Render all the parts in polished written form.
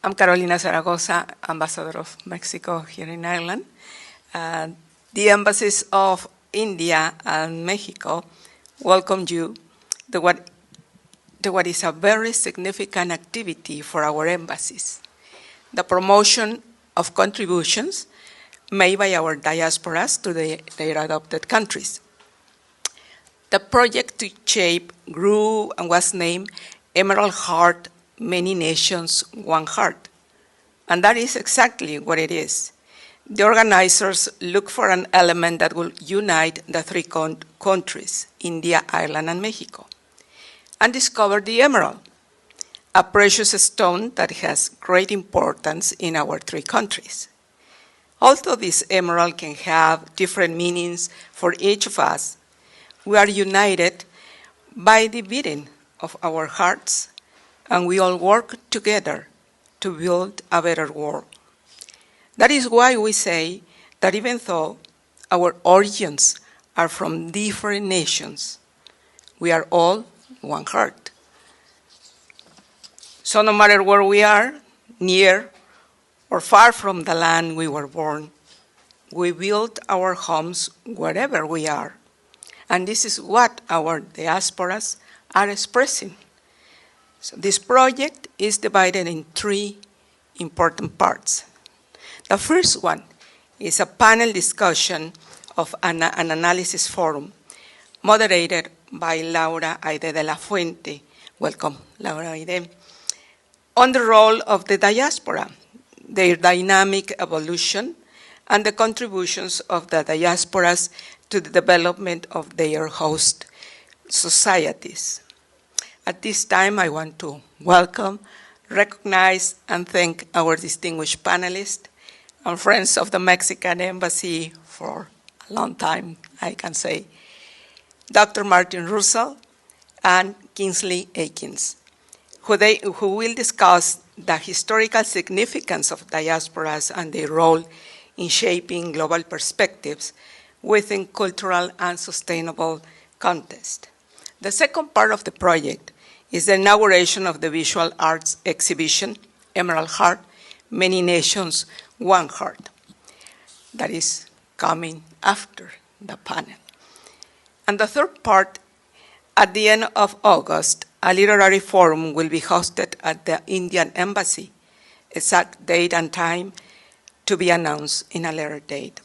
I'm Carolina Zaragoza, Ambassador of Mexico here in Ireland. The embassies of India and Mexico welcome you to what is a very significant activity for our embassies, the promotion of contributions made by our diasporas to their adopted countries. The project to shape grew and was named Emerald Heart, Many Nations, One Heart. And that is exactly what it is. The organizers look for an element that will unite the three countries, India, Ireland, and Mexico, and discover the emerald, a precious stone that has great importance in our three countries. Although this emerald can have different meanings for each of us, we are united by the beating of our hearts, and we all work together to build a better world. That is why we say that even though our origins are from different nations, we are all one heart. So no matter where we are, near or far from the land we were born, we build our homes wherever we are. And this is what our diasporas are expressing. So this project is divided in three important parts. The first one is a panel discussion of an analysis forum moderated by Laura De La Fuente. Welcome, Laura. On the role of the diaspora, their dynamic evolution, and the contributions of the diasporas to the development of their host societies. At this time, I want to welcome, recognize, and thank our distinguished panelists and friends of the Mexican Embassy for a long time, I can say, Dr. Martin Russell and Kingsley Aikins, who will discuss the historical significance of diasporas and their role in shaping global perspectives within cultural and sustainable context. The second part of the project is the inauguration of the visual arts exhibition, Emerald Heart, Many Nations, One Heart. That is coming after the panel. And the third part, at the end of August, a literary forum will be hosted at the Indian Embassy, exact date and time to be announced in a later date.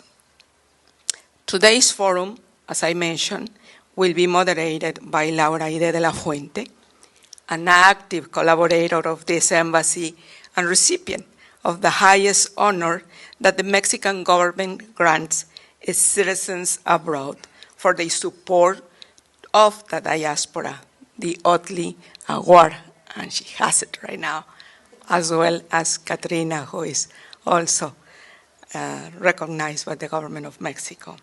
Today's forum, as I mentioned, will be moderated by Laura De La Fuente, an active collaborator of this embassy and recipient of the highest honor that the Mexican government grants its citizens abroad for their support of the diaspora, the Otley Award, and she has it right now, as well as Katrina, who is also recognized by the government of Mexico.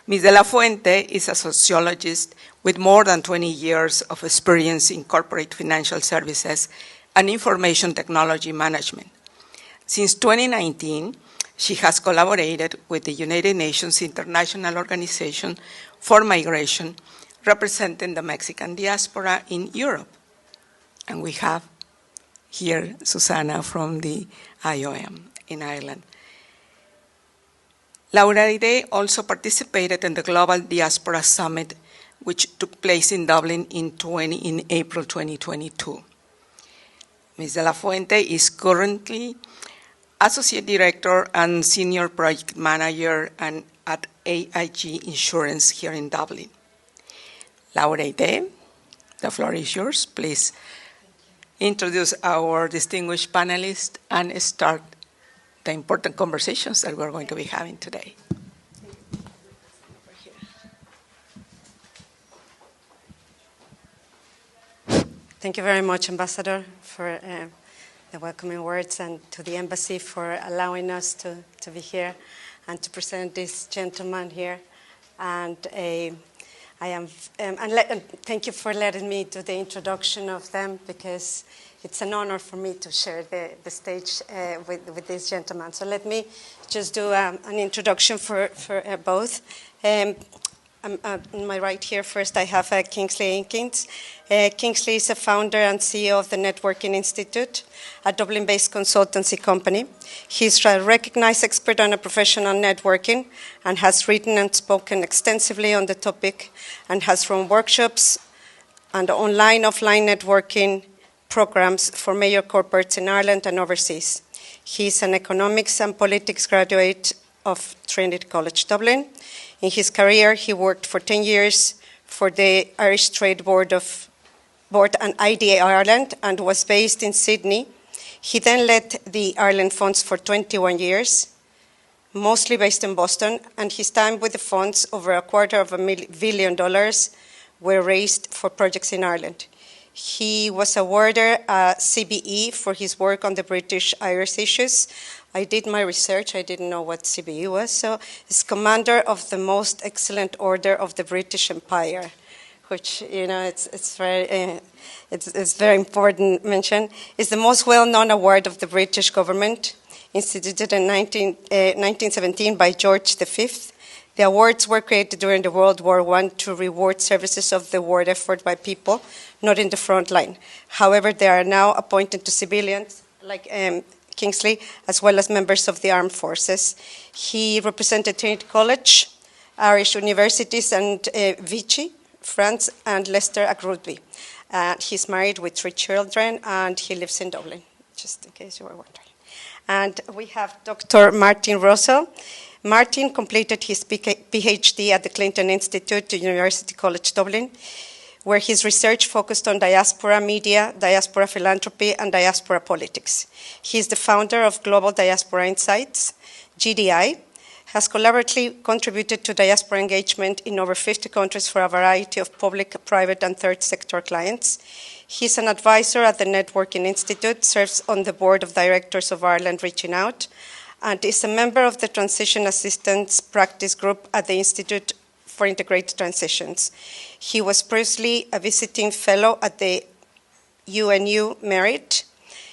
Ms. De La Fuente is a sociologist with more than 20 years of experience in corporate financial services and information technology management. Since 2019, she has collaborated with the United Nations International Organization for Migration, representing the Mexican diaspora in Europe. And we have here Susana from the IOM in Ireland. Laura De also participated in the Global Diaspora Summit, which took place in Dublin in April 2022. Ms. De La Fuente is currently Associate Director and Senior Project Manager at AIG Insurance here in Dublin. Laura De, the floor is yours. Please introduce our distinguished panelists and start the important conversations that we're going to be having today. Thank you very much, Ambassador, for the welcoming words, and to the Embassy for allowing us to be here and to present this gentleman here. And thank you for letting me do the introduction of them, because it's an honor for me to share the stage with this gentleman. So let me just do an introduction for both. On my right here, first I have Kingsley Aikins. Kingsley is a founder and CEO of the Networking Institute, a Dublin-based consultancy company. He's a recognized expert on professional networking and has written and spoken extensively on the topic and has run workshops and online, offline networking programs for major corporates in Ireland and overseas. He's an economics and politics graduate of Trinity College Dublin. In his career, he worked for 10 years for the Irish Trade Board and IDA Ireland and was based in Sydney. He then led the Ireland Funds for 21 years, mostly based in Boston, and his time with the funds, over $250 million, were raised for projects in Ireland. He was awarded a CBE for his work on the British-Irish issues. I did my research. I didn't know what CBE was. So he's commander of the Most Excellent Order of the British Empire, which, you know, it's very important mention. It's the most well-known award of the British government, instituted in 1917 by George V. The awards were created during the World War I to reward services of the war effort by people not in the front line. However, they are now appointed to civilians, like Kingsley, as well as members of the armed forces. He represented Trinity College, Irish universities, and Vichy, France, and Leicester at Rugby. He's married with 3 children, and he lives in Dublin, just in case you were wondering. And we have Dr. Martin Russell. Martin completed his PhD at the Clinton Institute, University College Dublin, where his research focused on diaspora media, diaspora philanthropy, and diaspora politics. He is the founder of Global Diaspora Insights, GDI, has collaboratively contributed to diaspora engagement in over 50 countries for a variety of public, private, and third sector clients. He's an advisor at the Networking Institute, serves on the board of directors of Ireland Reaching Out, and is a member of the Transition Assistance Practice Group at the Institute for Integrated Transitions. He was previously a visiting fellow at the UNU Merit.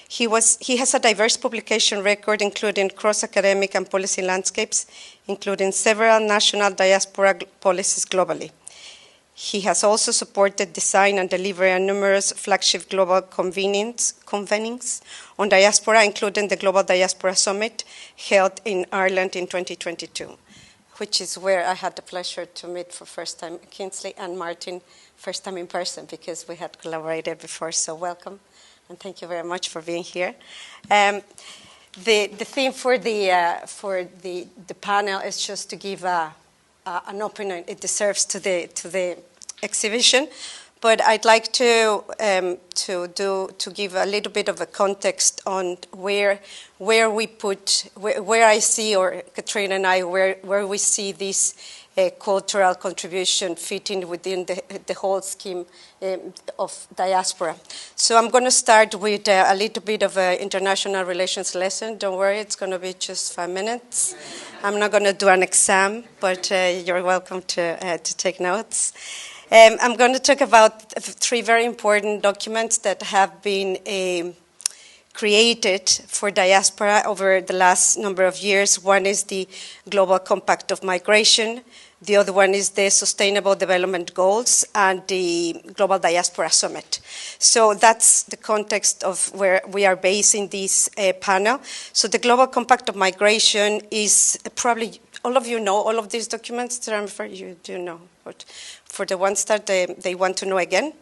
He has a diverse publication record, including cross-academic and policy landscapes, including several national diaspora policies globally. He has also supported design and delivery of numerous flagship global convenings on diaspora, including the Global Diaspora Summit held in Ireland in 2022, which is where I had the pleasure to meet for first time Kingsley and Martin, first time in person, because we had collaborated before, so welcome, and thank you very much for being here. The theme for the panel is just to give an opening it deserves to the exhibition, but I'd like to give a little bit of a context on where I see, or Katrina and I, where we see this cultural contribution fitting within the whole scheme of diaspora. So I'm going to start with a little bit of an international relations lesson. Don't worry, it's going to be just 5 minutes. I'm not going to do an exam, but you're welcome to take notes. I'm going to talk about 3 very important documents that have been created for diaspora over the last number of years. One is the Global Compact of Migration. The other one is the Sustainable Development Goals and the Global Diaspora Summit. So that's the context of where we are basing this panel. So the Global Compact of Migration is probably, all of you know all of these documents that I'm referring to, you do know. But for the ones that they want to know again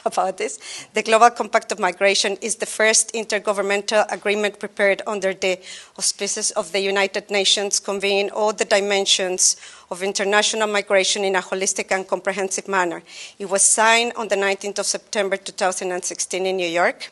about this, the Global Compact of Migration is the first intergovernmental agreement prepared under the auspices of the United Nations, convening all the dimensions of international migration in a holistic and comprehensive manner. It was signed on the 19th of September 2016 in New York.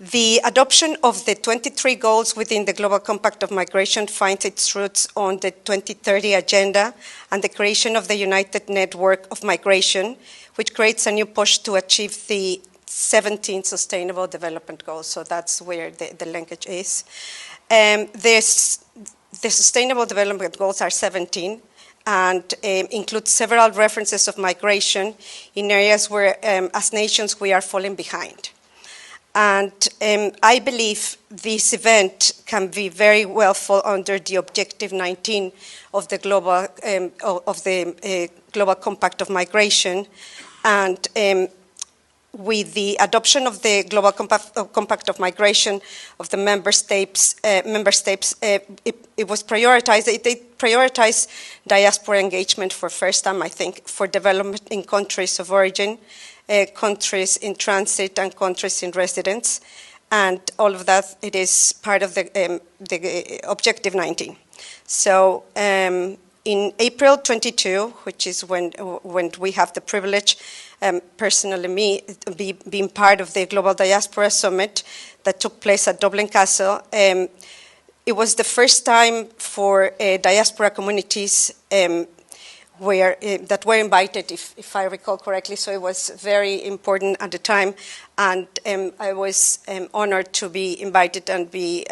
The adoption of the 23 goals within the Global Compact of Migration finds its roots on the 2030 Agenda and the creation of the United Network of Migration, which creates a new push to achieve the 17 Sustainable Development Goals. So that's where the linkage is. The Sustainable Development Goals are 17 and include several references of migration in areas where, as nations, we are falling behind. And I believe this event can be very well fall under the Objective 19 of the Global Compact of Migration. And with the adoption of the Global Compact of Migration of the member states, it was prioritized. They prioritized diaspora engagement for first time, I think, for development in countries of origin, countries in transit, and countries in residence, and all of that. It is part of the Objective 19. So in April 22, which is when we have the privilege, personally me, being part of the Global Diaspora Summit that took place at Dublin Castle, it was the first time for diaspora communities that were invited, if I recall correctly. So it was very important at the time, and I was honored to be invited and be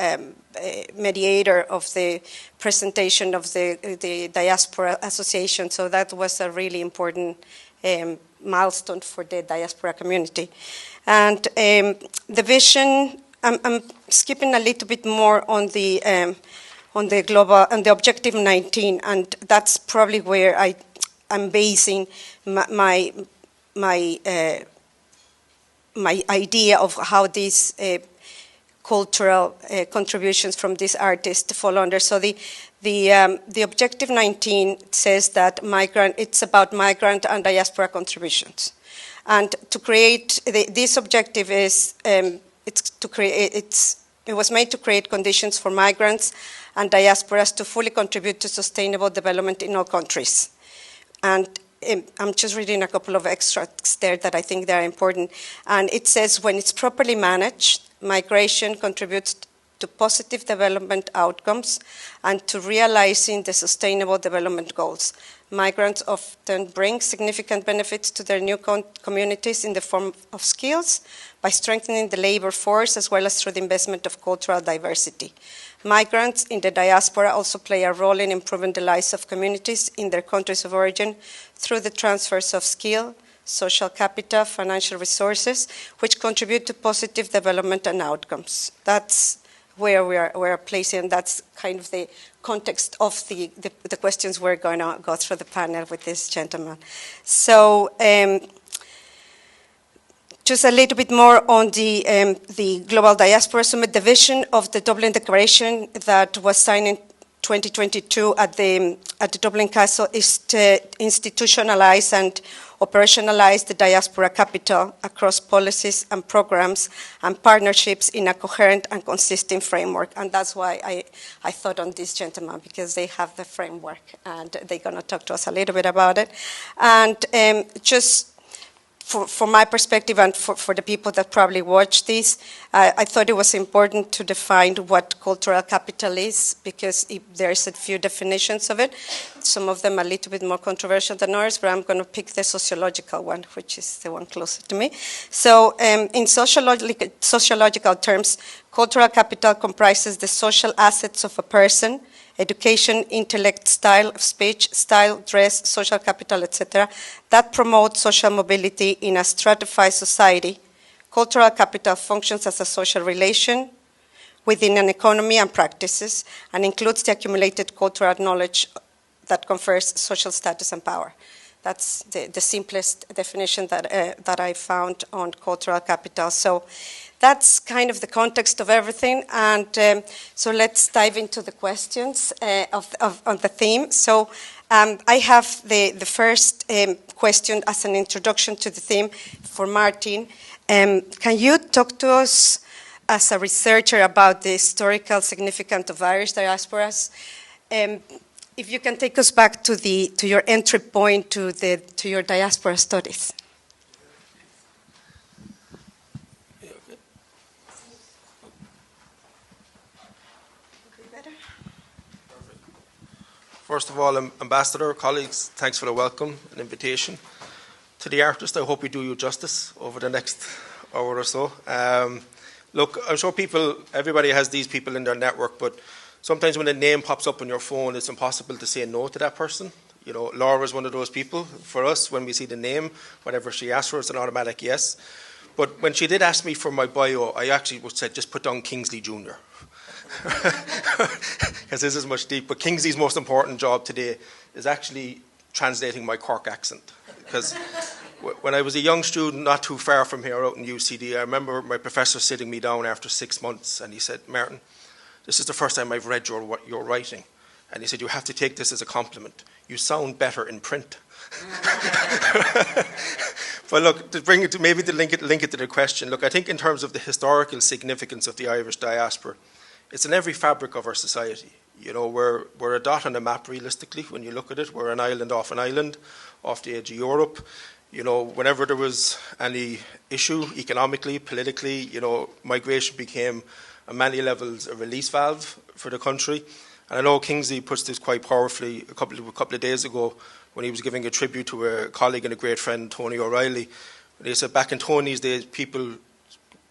mediator of the presentation of the Diaspora Association. So that was a really important milestone for the diaspora community. And the vision, I'm skipping a little bit more on the Objective 19, and that's probably where I'm basing my idea of how these cultural contributions from these artists fall under. So the Objective 19 says that it's about migrant and diaspora contributions, and to create this objective is it was made to create conditions for migrants and diasporas to fully contribute to sustainable development in all countries. And I'm just reading a couple of extracts there that I think they are important. And it says, when it's properly managed, migration contributes to positive development outcomes and to realizing the sustainable development goals. Migrants often bring significant benefits to their new communities in the form of skills, by strengthening the labor force, as well as through the investment of cultural diversity. Migrants in the diaspora also play a role in improving the lives of communities in their countries of origin through the transfers of skill, social capital, financial resources, which contribute to positive development and outcomes. That's where we're placing, and that's kind of the context of the questions we're going to go through the panel with this gentleman. So just a little bit more on the Global Diaspora Summit. The vision of the Dublin Declaration that was signed in 2022 at the Dublin Castle is to institutionalize and operationalize the diaspora capital across policies and programs and partnerships in a coherent and consistent framework. And that's why I thought on this gentleman, because they have the framework and they're going to talk to us a little bit about it. And just from my perspective and for the people that probably watch this, I thought it was important to define what cultural capital is, because there's a few definitions of it. Some of them are a little bit more controversial than ours, but I'm going to pick the sociological one, which is the one closer to me. So in sociological terms, cultural capital comprises the social assets of a person: education, intellect, style of speech, style, dress, social capital, etc., that promote social mobility in a stratified society. Cultural capital functions as a social relation within an economy and practices, and includes the accumulated cultural knowledge that confers social status and power. That's the simplest definition that I found on cultural capital. So that's kind of the context of everything, and so let's dive into the questions on the theme. So I have the first question as an introduction to the theme for Martin. Can you talk to us as a researcher about the historical significance of Irish diasporas? If you can take us back to your entry point to your diaspora studies. First of all, Ambassador, colleagues, thanks for the welcome and invitation. To the artist, I hope we do you justice over the next hour or so. Look, I'm sure everybody has these people in their network, but sometimes when a name pops up on your phone, it's impossible to say no to that person. You know, Laura is one of those people. For us, when we see the name, whatever she asks for, it's an automatic yes. But when she did ask me for my bio, I actually said, just put down Kingsley Jr. Because this is much deep. But Kingsley's most important job today is actually translating my Cork accent. Because when I was a young student, not too far from here out in UCD, I remember my professor sitting me down after 6 months, and he said, Martin, this is the first time I've read your writing. And he said, you have to take this as a compliment. You sound better in print. But look, to bring it to maybe to link it to the question, look, I think in terms of the historical significance of the Irish diaspora, it's in every fabric of our society. You know, we're a dot on a map realistically when you look at it. We're an island, off the edge of Europe. You know, whenever there was any issue economically, politically, you know, migration became on many levels a release valve for the country. And I know Kingsley puts this quite powerfully a couple of days ago when he was giving a tribute to a colleague and a great friend, Tony O'Reilly. He said back in Tony's days, people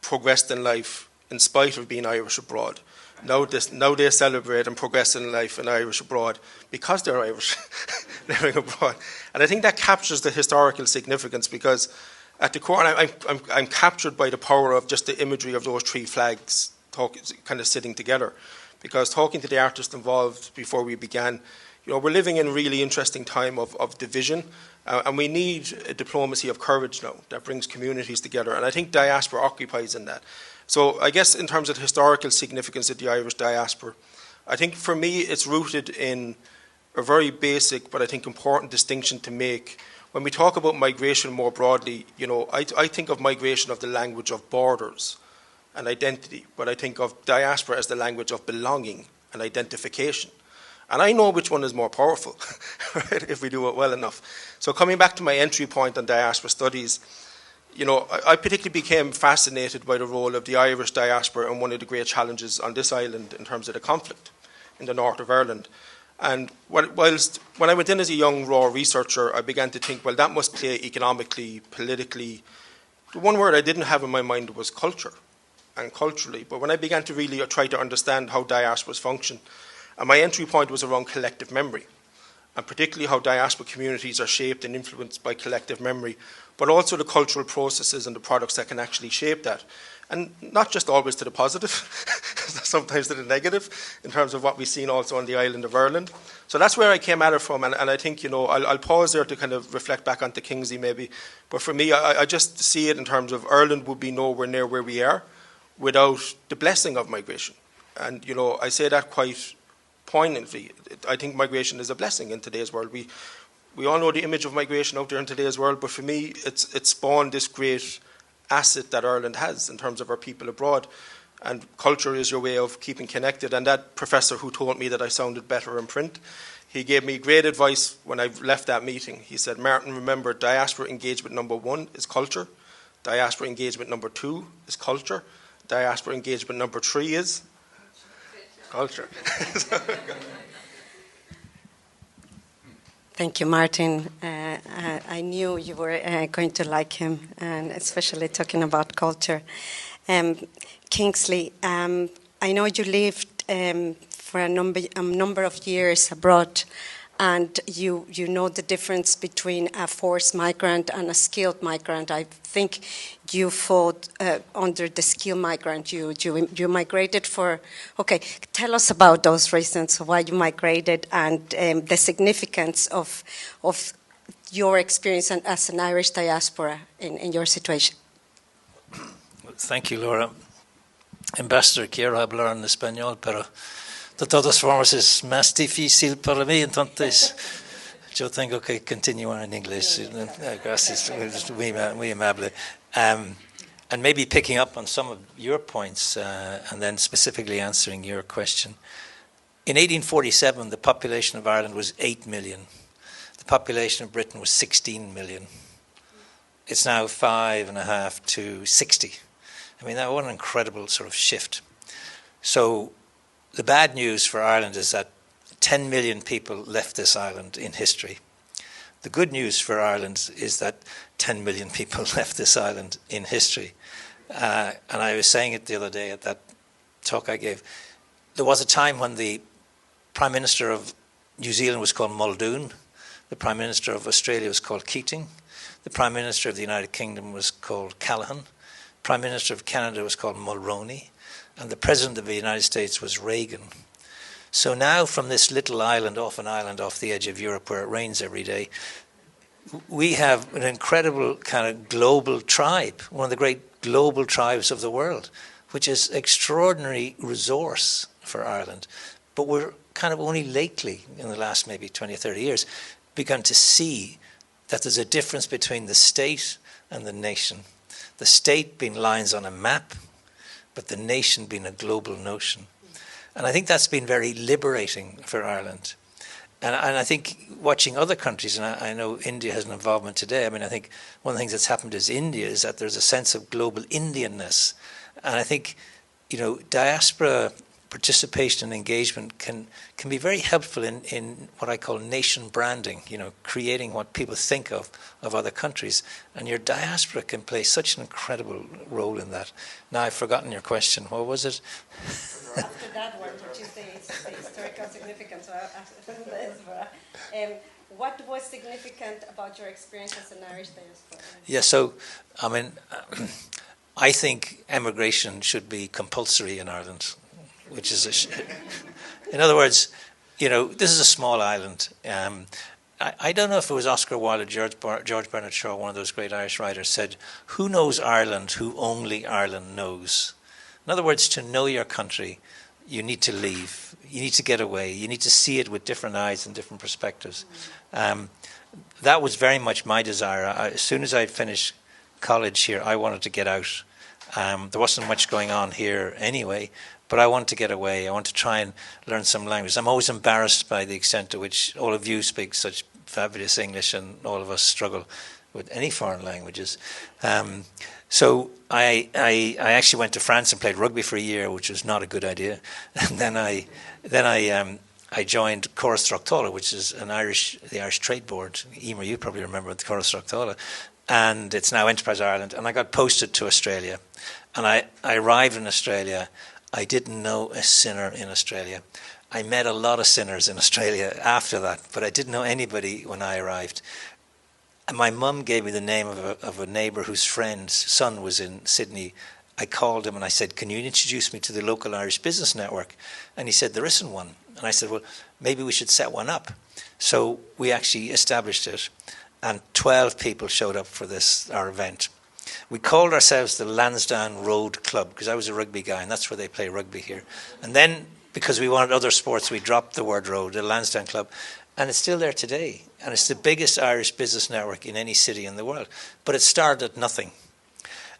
progressed in life in spite of being Irish abroad. Now they celebrate and progress in life in Irish abroad because they're Irish living abroad. And I think that captures the historical significance, because at the core, and I'm captured by the power of just the imagery of those three flags kind of sitting together. Because talking to the artist involved before we began, you know, we're living in a really interesting time of division, and we need a diplomacy of courage now that brings communities together. And I think diaspora occupies in that. So I guess in terms of the historical significance of the Irish diaspora, I think for me it's rooted in a very basic but I think important distinction to make. When we talk about migration more broadly, you know, I think of migration of the language of borders and identity, but I think of diaspora as the language of belonging and identification. And I know which one is more powerful, right, if we do it well enough. So coming back to my entry point on diaspora studies, you know, I particularly became fascinated by the role of the Irish diaspora and one of the great challenges on this island in terms of the conflict in the north of Ireland. And whilst when I went in as a young raw researcher, I began to think, well, that must play economically, politically. The one word I didn't have in my mind was culture and culturally. But when I began to really try to understand how diasporas function, and my entry point was around collective memory, and particularly how diaspora communities are shaped and influenced by collective memory, but also the cultural processes and the products that can actually shape that. And not just always to the positive, sometimes to the negative, in terms of what we've seen also on the island of Ireland. So that's where I came at it from, and I think, you know, I'll pause there to kind of reflect back onto Kingsley maybe. But for me, I just see it in terms of Ireland would be nowhere near where we are without the blessing of migration. And, you know, I say that quite poignantly. I think migration is a blessing in today's world. We all know the image of migration out there in today's world, but for me, it's spawned this great asset that Ireland has in terms of our people abroad. And culture is your way of keeping connected. And that professor who told me that I sounded better in print, he gave me great advice when I left that meeting. He said, Martin, remember, diaspora engagement number 1 is culture. Diaspora engagement number 2 is culture. Diaspora engagement number 3 is culture. Thank you, Martin. I knew you were going to like him, and especially talking about culture. Kingsley, I know you lived for a number of years abroad, and you know the difference between a forced migrant and a skilled migrant. I think you fought under the skilled migrant. You migrated for. Okay, tell us about those reasons why you migrated and the significance of your experience as an Irish diaspora in your situation. Thank you, Laura. Ambassador, quiero hablar en español, pero de todas formas es más difícil para mí, entonces yo tengo que continuar en inglés. Gracias, muy amable. And maybe picking up on some of your points and then specifically answering your question. In 1847, the population of Ireland was 8 million. The population of Britain was 16 million. It's now 5.5 to 60. I mean, what an incredible sort of shift. So the bad news for Ireland is that 10 million people left this island in history. The good news for Ireland is that 10 million people left this island in history. And I was saying it the other day at that talk I gave. There was a time when the Prime Minister of New Zealand was called Muldoon. The Prime Minister of Australia was called Keating. The Prime Minister of the United Kingdom was called Callaghan. Prime Minister of Canada was called Mulroney, and the President of the United States was Reagan. So now from this little island off the edge of Europe where it rains every day, we have an incredible kind of global tribe, one of the great global tribes of the world, which is extraordinary resource for Ireland. But we're kind of only lately, in the last maybe 20 or 30 years, begun to see that there's a difference between the state and the nation. The state being lines on a map, but the nation being a global notion. And I think that's been very liberating for Ireland. And I think watching other countries, and I know India has an involvement today, I mean, I think one of the things that's happened is India is that there's a sense of global Indianness. And I think, you know, diaspora participation and engagement can be very helpful in what I call nation branding, you know, creating what people think of other countries. And your diaspora can play such an incredible role in that. Now I've forgotten your question. What was it? After that one, which is the historical significance of the diaspora, what was significant about your experience as an Irish diaspora? Yeah, so, I mean, I think emigration should be compulsory in Ireland, which is in other words, you know, this is a small island. I don't know if it was Oscar Wilde or George Bernard Shaw, one of those great Irish writers, said, "Who knows Ireland who only Ireland knows?" In other words, to know your country, you need to leave. You need to get away. You need to see it with different eyes and different perspectives. That was very much my desire. As soon as I finished college here, I wanted to get out. There wasn't much going on here anyway, but I wanted to get away. I want to try and learn some language. I'm always embarrassed by the extent to which all of you speak such fabulous English and all of us struggle with any foreign languages. So I actually went to France and played rugby for a year, which was not a good idea. And then I joined Chorus Struchtala, which is the Irish Trade Board. Emer, you probably remember the Chorus Struchtala. And it's now Enterprise Ireland. And I got posted to Australia. And I arrived in Australia. I didn't know a sinner in Australia. I met a lot of sinners in Australia after that, but I didn't know anybody when I arrived. And my mum gave me the name of a neighbour whose friend's son was in Sydney. I called him and I said, "Can you introduce me to the local Irish business network?" And he said, "There isn't one." And I said, "Well, maybe we should set one up." So we actually established it, and 12 people showed up for our event. We called ourselves the Lansdowne Road Club, because I was a rugby guy, and that's where they play rugby here. And then, because we wanted other sports, we dropped the word road, the Lansdowne Club. And it's still there today. And it's the biggest Irish business network in any city in the world. But it started at nothing.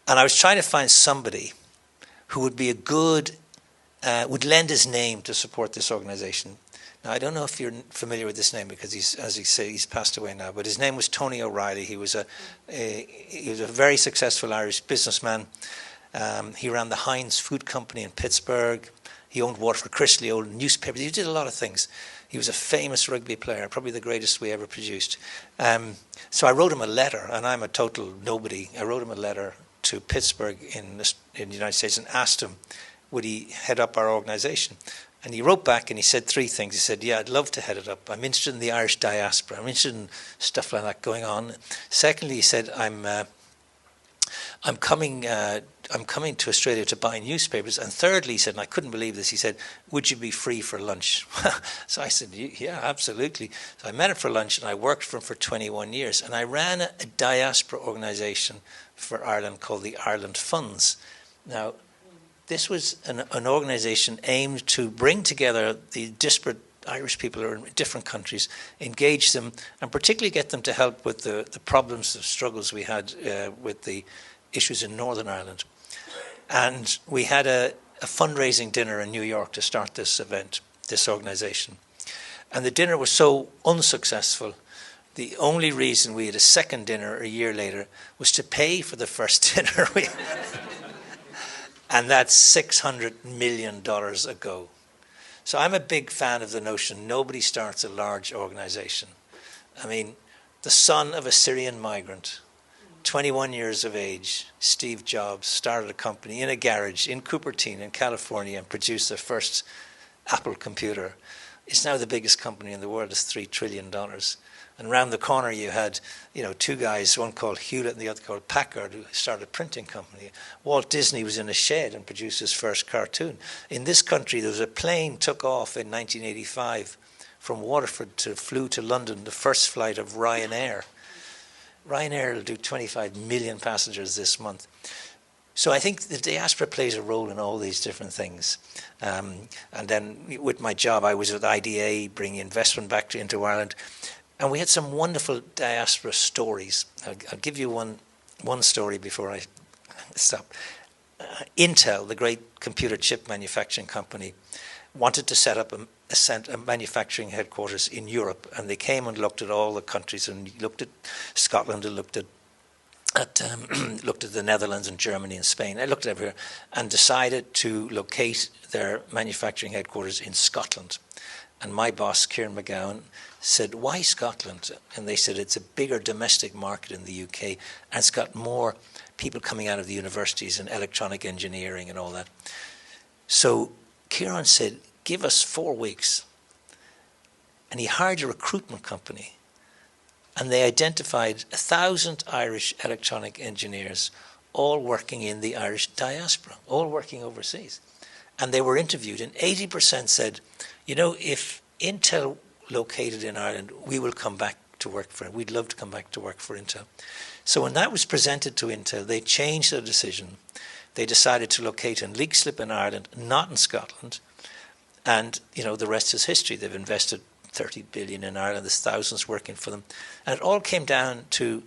And I was trying to find somebody who would be would lend his name to support this organization. Now, I don't know if you're familiar with this name, because as you say, he's passed away now. But his name was Tony O'Reilly. He was a very successful Irish businessman. He ran the Heinz Food Company in Pittsburgh. He owned Waterford Crystal, he owned newspapers. He did a lot of things. He was a famous rugby player, probably the greatest we ever produced. So I wrote him a letter, and I'm a total nobody. I wrote him a letter to Pittsburgh in the United States and asked him, would he head up our organization? And he wrote back and he said 3 things. He said, "Yeah, I'd love to head it up. I'm interested in the Irish diaspora. I'm interested in stuff like that going on." Secondly, he said, I'm coming to Australia to buy newspapers. And thirdly, he said, and I couldn't believe this, he said, "Would you be free for lunch?" So I said, "Yeah, absolutely." So I met him for lunch, and I worked for him for 21 years. And I ran a diaspora organization for Ireland called the Ireland Funds. Now, this was an organization aimed to bring together the disparate Irish people who are in different countries, engage them, and particularly get them to help with the problems, the struggles we had with the issues in Northern Ireland. And we had a fundraising dinner in New York to start this event, this organization. And the dinner was so unsuccessful, the only reason we had a second dinner a year later was to pay for the first dinner. And that's $600 million ago. So I'm a big fan of the notion nobody starts a large organization. I mean, the son of a Syrian migrant, 21 years of age, Steve Jobs, started a company in a garage in Cupertino in California and produced the first Apple computer. It's now the biggest company in the world. It's $3 trillion. And round the corner you had, two guys, one called Hewlett and the other called Packard, who started a printing company. Walt Disney was in a shed and produced his first cartoon. In this country, there was a plane took off in 1985 from Waterford flew to London, the first flight of Ryanair. Ryanair will do 25 million passengers this month. So I think the diaspora plays a role in all these different things. And then with my job, I was with IDA, bringing investment back into Ireland. And we had some wonderful diaspora stories. I'll give you one story before I stop. Intel, the great computer chip manufacturing company, wanted to set up a manufacturing headquarters in Europe, and they came and looked at all the countries, and looked at Scotland, and looked at the Netherlands and Germany and Spain. They looked at everywhere and decided to locate their manufacturing headquarters in Scotland. And my boss, Kieran McGowan, said, "Why Scotland?" And they said, "It's a bigger domestic market in the UK, and it's got more people coming out of the universities and electronic engineering and all that." So Kieran said, "Give us 4 weeks." And he hired a recruitment company, and they identified 1,000 Irish electronic engineers, all working in the Irish diaspora, all working overseas. And they were interviewed, and 80% said, if Intel located in Ireland, we will come back to work for it. We'd love to come back to work for Intel. So when that was presented to Intel, they changed their decision. They decided to locate in Leixlip in Ireland, not in Scotland. And, the rest is history. They've invested 30 billion in Ireland. There's thousands working for them. And it all came down to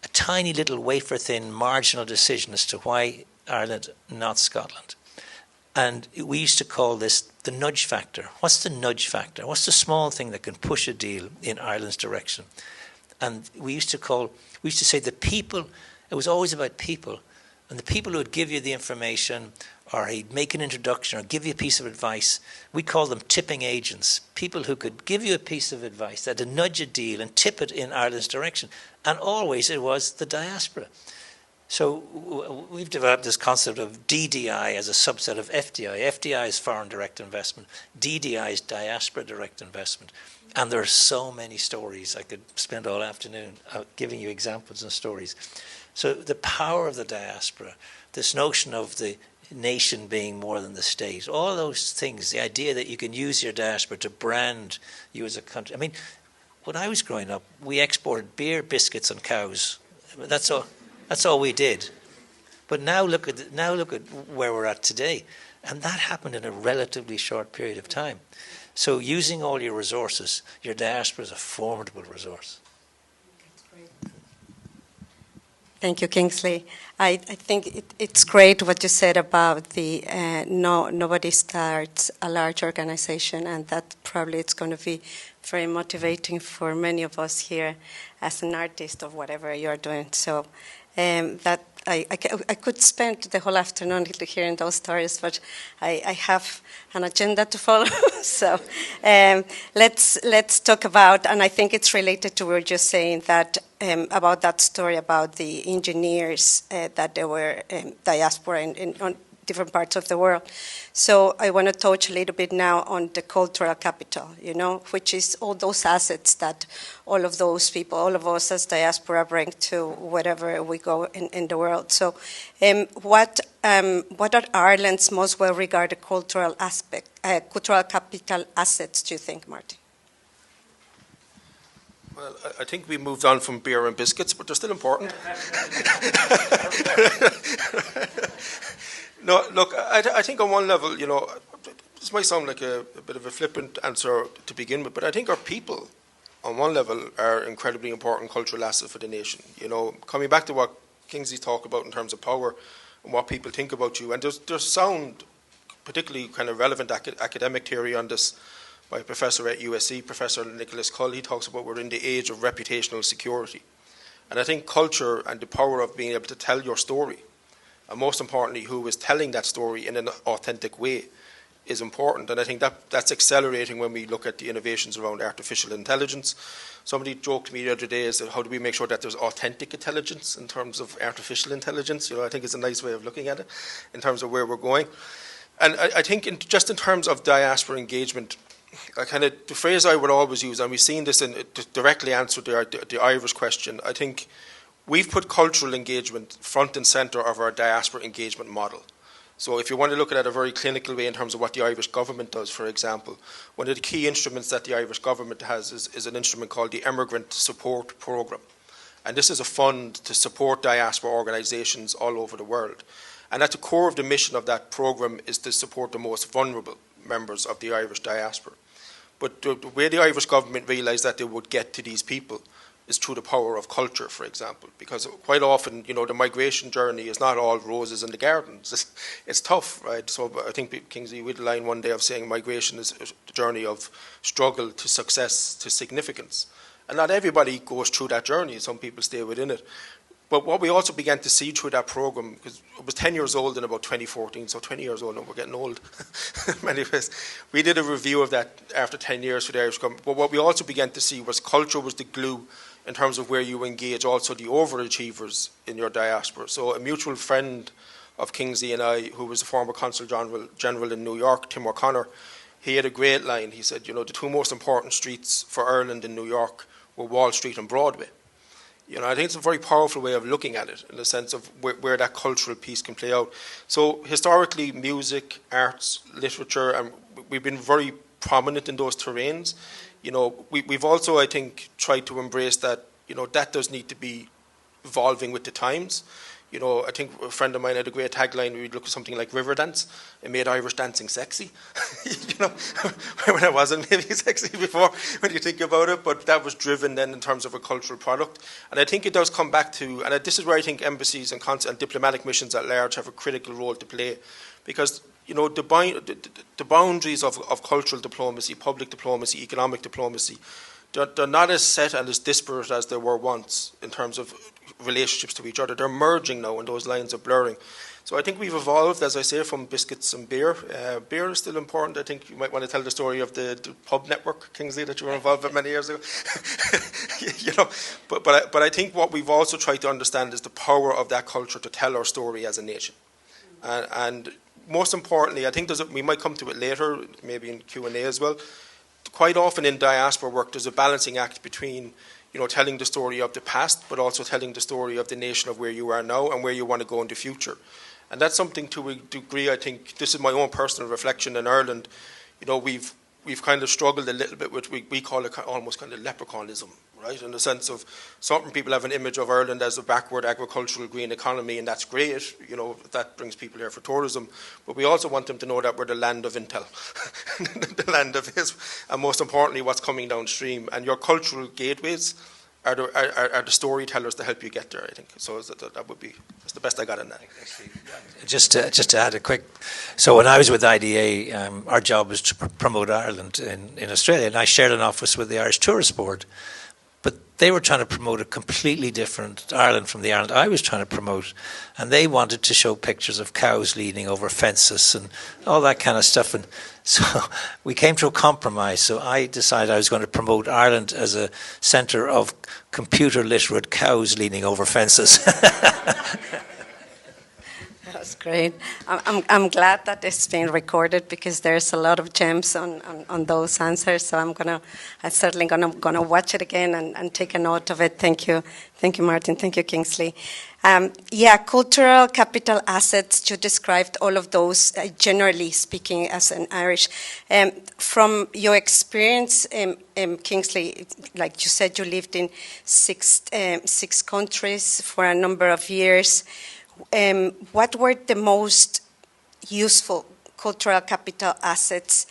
a tiny little wafer-thin marginal decision as to why Ireland, not Scotland. And we used to call this the nudge factor. What's the nudge factor? What's the small thing that can push a deal in Ireland's direction? And we used to say the people, it was always about people. And the people who would give you the information, or he'd make an introduction or give you a piece of advice, we call them tipping agents. People who could give you a piece of advice, that would nudge a deal and tip it in Ireland's direction. And always it was the diaspora. So we've developed this concept of DDI as a subset of FDI. FDI is foreign direct investment. DDI is diaspora direct investment. And there are so many stories. I could spend all afternoon giving you examples and stories. So the power of the diaspora, this notion of the nation being more than the state, all those things, the idea that you can use your diaspora to brand you as a country. I mean, when I was growing up, we exported beer, biscuits, and cows. That's all we did. But now look at where we're at today, and that happened in a relatively short period of time. So using all your resources, your diaspora is a formidable resource. Thank you, Kingsley. I think it's great what you said about the nobody starts a large organization, and that probably it's going to be very motivating for many of us here as an artist of whatever you're doing. So that I could spend the whole afternoon hearing those stories, but I have an agenda to follow. So let's talk about, and I think it's related to what you're just saying, that about that story about the engineers that they were diaspora on different parts of the world. So I want to touch a little bit now on the cultural capital, which is all those assets that all of those people, all of us as diaspora bring to wherever we go in the world. So what are Ireland's most well-regarded cultural capital assets, do you think, Martin? Well, I think we moved on from beer and biscuits, but they're still important. No, look, I think on one level, this might sound like a bit of a flippant answer to begin with, but I think our people, on one level, are incredibly important cultural assets for the nation. Coming back to what Kingsley talked about in terms of power and what people think about you, and there's sound, particularly kind of relevant academic theory on this by a professor at USC, Professor Nicholas Cull. He talks about we're in the age of reputational security. And I think culture and the power of being able to tell your story, and most importantly, who is telling that story in an authentic way, is important. And I think that's accelerating when we look at the innovations around artificial intelligence. Somebody joked to me the other day, said, how do we make sure that there's authentic intelligence in terms of artificial intelligence? I think it's a nice way of looking at it in terms of where we're going. And I think just in terms of diaspora engagement, the phrase I would always use, and we've seen this to directly answer the Irish question, I think we've put cultural engagement front and centre of our diaspora engagement model. So if you want to look at it at a very clinical way in terms of what the Irish government does, for example, one of the key instruments that the Irish government has is an instrument called the Emigrant Support Programme. And this is a fund to support diaspora organisations all over the world. And at the core of the mission of that programme is to support the most vulnerable members of the Irish diaspora. But the way the Irish government realised that they would get to these people is through the power of culture, for example, because quite often, the migration journey is not all roses in the gardens. It's tough, right? So I think Kingsley, we had a line one day of saying migration is a journey of struggle to success to significance. And not everybody goes through that journey. Some people stay within it. But what we also began to see through that programme, because it was 10 years old in about 2014, so 20 years old and we're getting old in many ways. We did a review of that after 10 years for the Irish government. But what we also began to see was culture was the glue in terms of where you engage also the overachievers in your diaspora. So a mutual friend of Kingsley and I, who was the former Consul General in New York, Tim O'Connor, he had a great line. He said, the two most important streets for Ireland in New York were Wall Street and Broadway. I think it's a very powerful way of looking at it in the sense of where that cultural piece can play out. So historically, music, arts, literature, and we've been very prominent in those terrains. We've also, I think, tried to embrace that, that does need to be evolving with the times. I think a friend of mine had a great tagline. We'd look at something like Riverdance. It made Irish dancing sexy. When it wasn't maybe sexy before, when you think about it. But that was driven then in terms of a cultural product. And I think it does come back to, and this is where I think embassies and diplomatic missions at large have a critical role to play. Because, the boundaries of cultural diplomacy, public diplomacy, economic diplomacy, they're not as set and as disparate as they were once in terms of relationships to each other. They're merging now and those lines are blurring. So I think we've evolved, as I say, from biscuits and beer. Beer is still important. I think you might want to tell the story of the pub network, Kingsley, that you were involved with many years ago. But I think what we've also tried to understand is the power of that culture to tell our story as a nation. And most importantly, I think we might come to it later, maybe in Q&A as well. Quite often in diaspora work, there's a balancing act between, telling the story of the past, but also telling the story of the nation of where you are now and where you want to go in the future. And that's something to a degree, I think, this is my own personal reflection in Ireland. We've kind of struggled a little bit with, we call it almost kind of leprechaunism, right? In the sense of certain people have an image of Ireland as a backward agricultural green economy, and that's great, that brings people here for tourism. But we also want them to know that we're the land of intel, the land of his, and most importantly, what's coming downstream. And your cultural gateways are the storytellers to help you get there, I think. So that's the best I got in that. Just to add a quick, so when I was with IDA, our job was to promote Ireland in Australia, and I shared an office with the Irish Tourist Board, but they were trying to promote a completely different Ireland from the Ireland I was trying to promote, and they wanted to show pictures of cows leaning over fences and all that kind of stuff, and so we came to a compromise. So I decided I was going to promote Ireland as a centre of computer literate cows leaning over fences. That's great. I'm glad that it's being recorded because there's a lot of gems on those answers. So I'm certainly gonna watch it again and take a note of it. Thank you, Martin. Thank you, Kingsley. Cultural capital assets. You described all of those. Generally speaking, as an Irish, from your experience, Kingsley, like you said, you lived in six countries for a number of years. What were the most useful cultural capital assets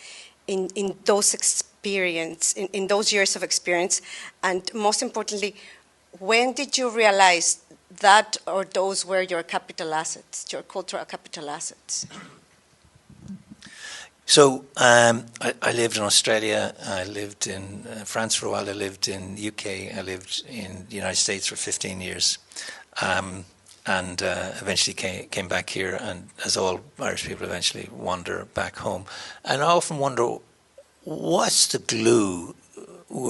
in those in those years of experience? And most importantly, when did you realize that or those were your capital assets, your cultural capital assets? So I lived in Australia, I lived in France for a while, I lived in the UK, I lived in the United States for 15 years. And eventually came back here, and as all Irish people eventually wander back home. And I often wonder, what's the glue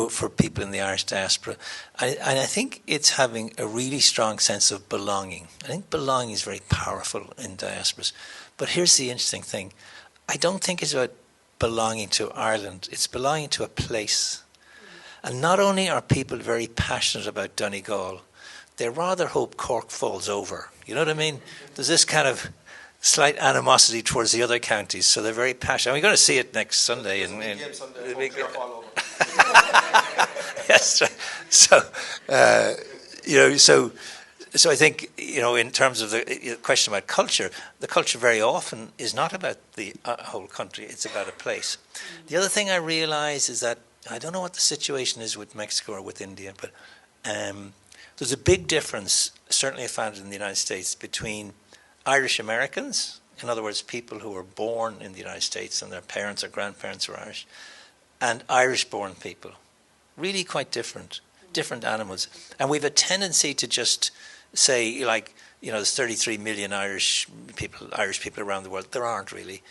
for people in the Irish diaspora? And I think it's having a really strong sense of belonging. I think belonging is very powerful in diasporas. But here's the interesting thing. I don't think it's about belonging to Ireland. It's belonging to a place. And not only are people very passionate about Donegal, they rather hope Cork falls over. You know what I mean? There's this kind of slight animosity towards the other counties, so they're very passionate. And we're going to see it next Sunday. Yes, right. So, so I think, in terms of the question about culture, the culture very often is not about the whole country, it's about a place. The other thing I realize is that, I don't know what the situation is with Mexico or with India, but there's a big difference, certainly I found in the United States, between Irish Americans, in other words, people who were born in the United States and their parents or grandparents were Irish, and Irish-born people. Really quite different animals. And we have a tendency to just say, like, there's 33 million Irish people around the world. There aren't really.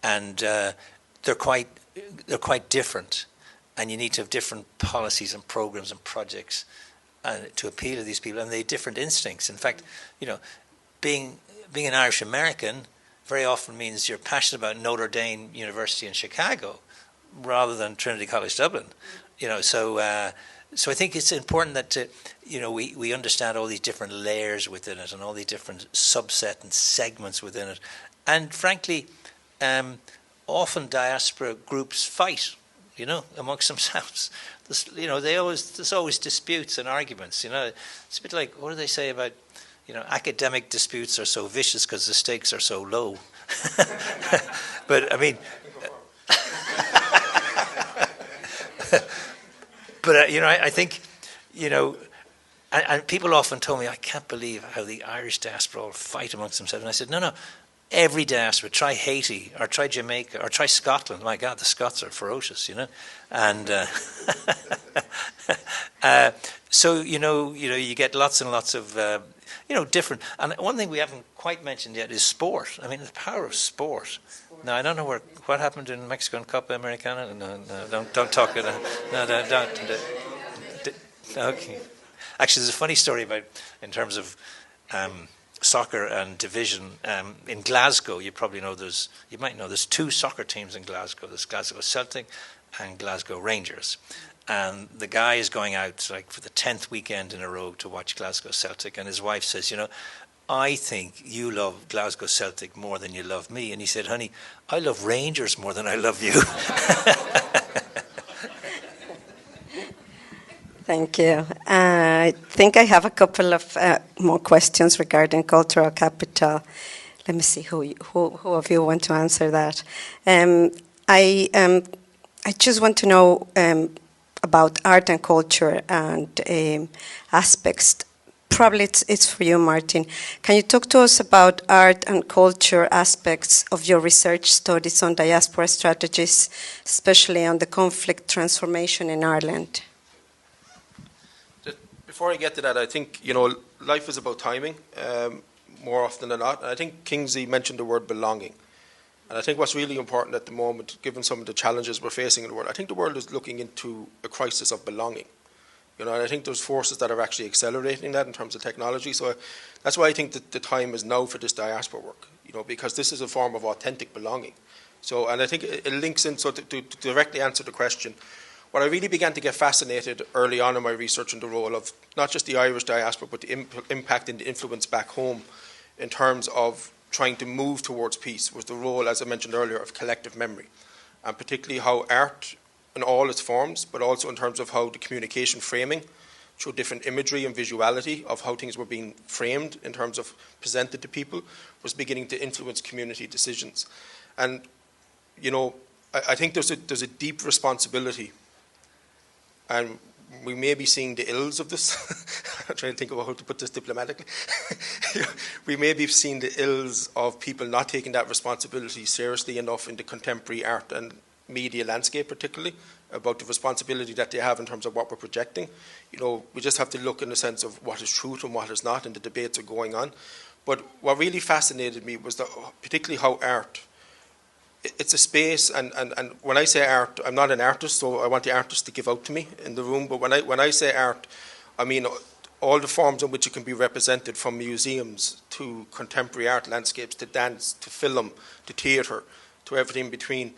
They're quite different. And you need to have different policies and programs and projects to appeal to these people. And they have different instincts. In fact, being an Irish American very often means you're passionate about Notre Dame University in Chicago rather than Trinity College Dublin. So I think it's important that we understand all these different layers within it and all these different subset and segments within it. And frankly, often diaspora groups fight, amongst themselves. There's always disputes and arguments. It's a bit like, what do they say about, academic disputes are so vicious because the stakes are so low. But I mean. But, I think, and people often told me, I can't believe how the Irish diaspora all fight amongst themselves. And I said, no, every diaspora, try Haiti, or try Jamaica, or try Scotland. My God, the Scots are ferocious, And so, you get lots and lots of, different. And one thing we haven't quite mentioned yet is sport. I mean, the power of sport. Now, I don't know what happened in Mexico and Copa Americana. No, don't talk it. No, don't. Okay. Actually, there's a funny story in terms of soccer and division in Glasgow. You probably know there's two soccer teams in Glasgow. There's Glasgow Celtic and Glasgow Rangers. And the guy is going out like for the 10th weekend in a row to watch Glasgow Celtic, and his wife says, I think you love Glasgow Celtic more than you love me. And he said, honey, I love Rangers more than I love you. Thank you. I think I have a couple of more questions regarding cultural capital. Let me see who of you want to answer that. I just want to know about art and culture and aspects. Probably it's for you, Martin. Can you talk to us about art and culture aspects of your research studies on diaspora strategies, especially on the conflict transformation in Ireland? Before I get to that, I think, life is about timing more often than not. And I think Kingsley mentioned the word belonging. And I think what's really important at the moment, given some of the challenges we're facing in the world, I think the world is looking into a crisis of belonging. And I think there's forces that are actually accelerating that in terms of technology. So that's why I think that the time is now for this diaspora work, because this is a form of authentic belonging. So, and I think it links in, so to directly answer the question, what I really began to get fascinated early on in my research in the role of not just the Irish diaspora, but the impact and the influence back home in terms of trying to move towards peace was the role, as I mentioned earlier, of collective memory, and particularly how art in all its forms, but also in terms of how the communication framing through different imagery and visuality of how things were being framed in terms of presented to people was beginning to influence community decisions. And, I think there's a deep responsibility, and we may be seeing the ills of this. I'm trying to think about how to put this diplomatically. We may be seeing the ills of people not taking that responsibility seriously enough in the contemporary art and media landscape, particularly, about the responsibility that they have in terms of what we're projecting. We just have to look in the sense of what is truth and what is not, and the debates are going on. But what really fascinated me was particularly how art, it's a space, and when I say art, I'm not an artist, so I want the artist to give out to me in the room, but when I say art, I mean all the forms in which it can be represented, from museums to contemporary art landscapes to dance to film to theatre to everything between.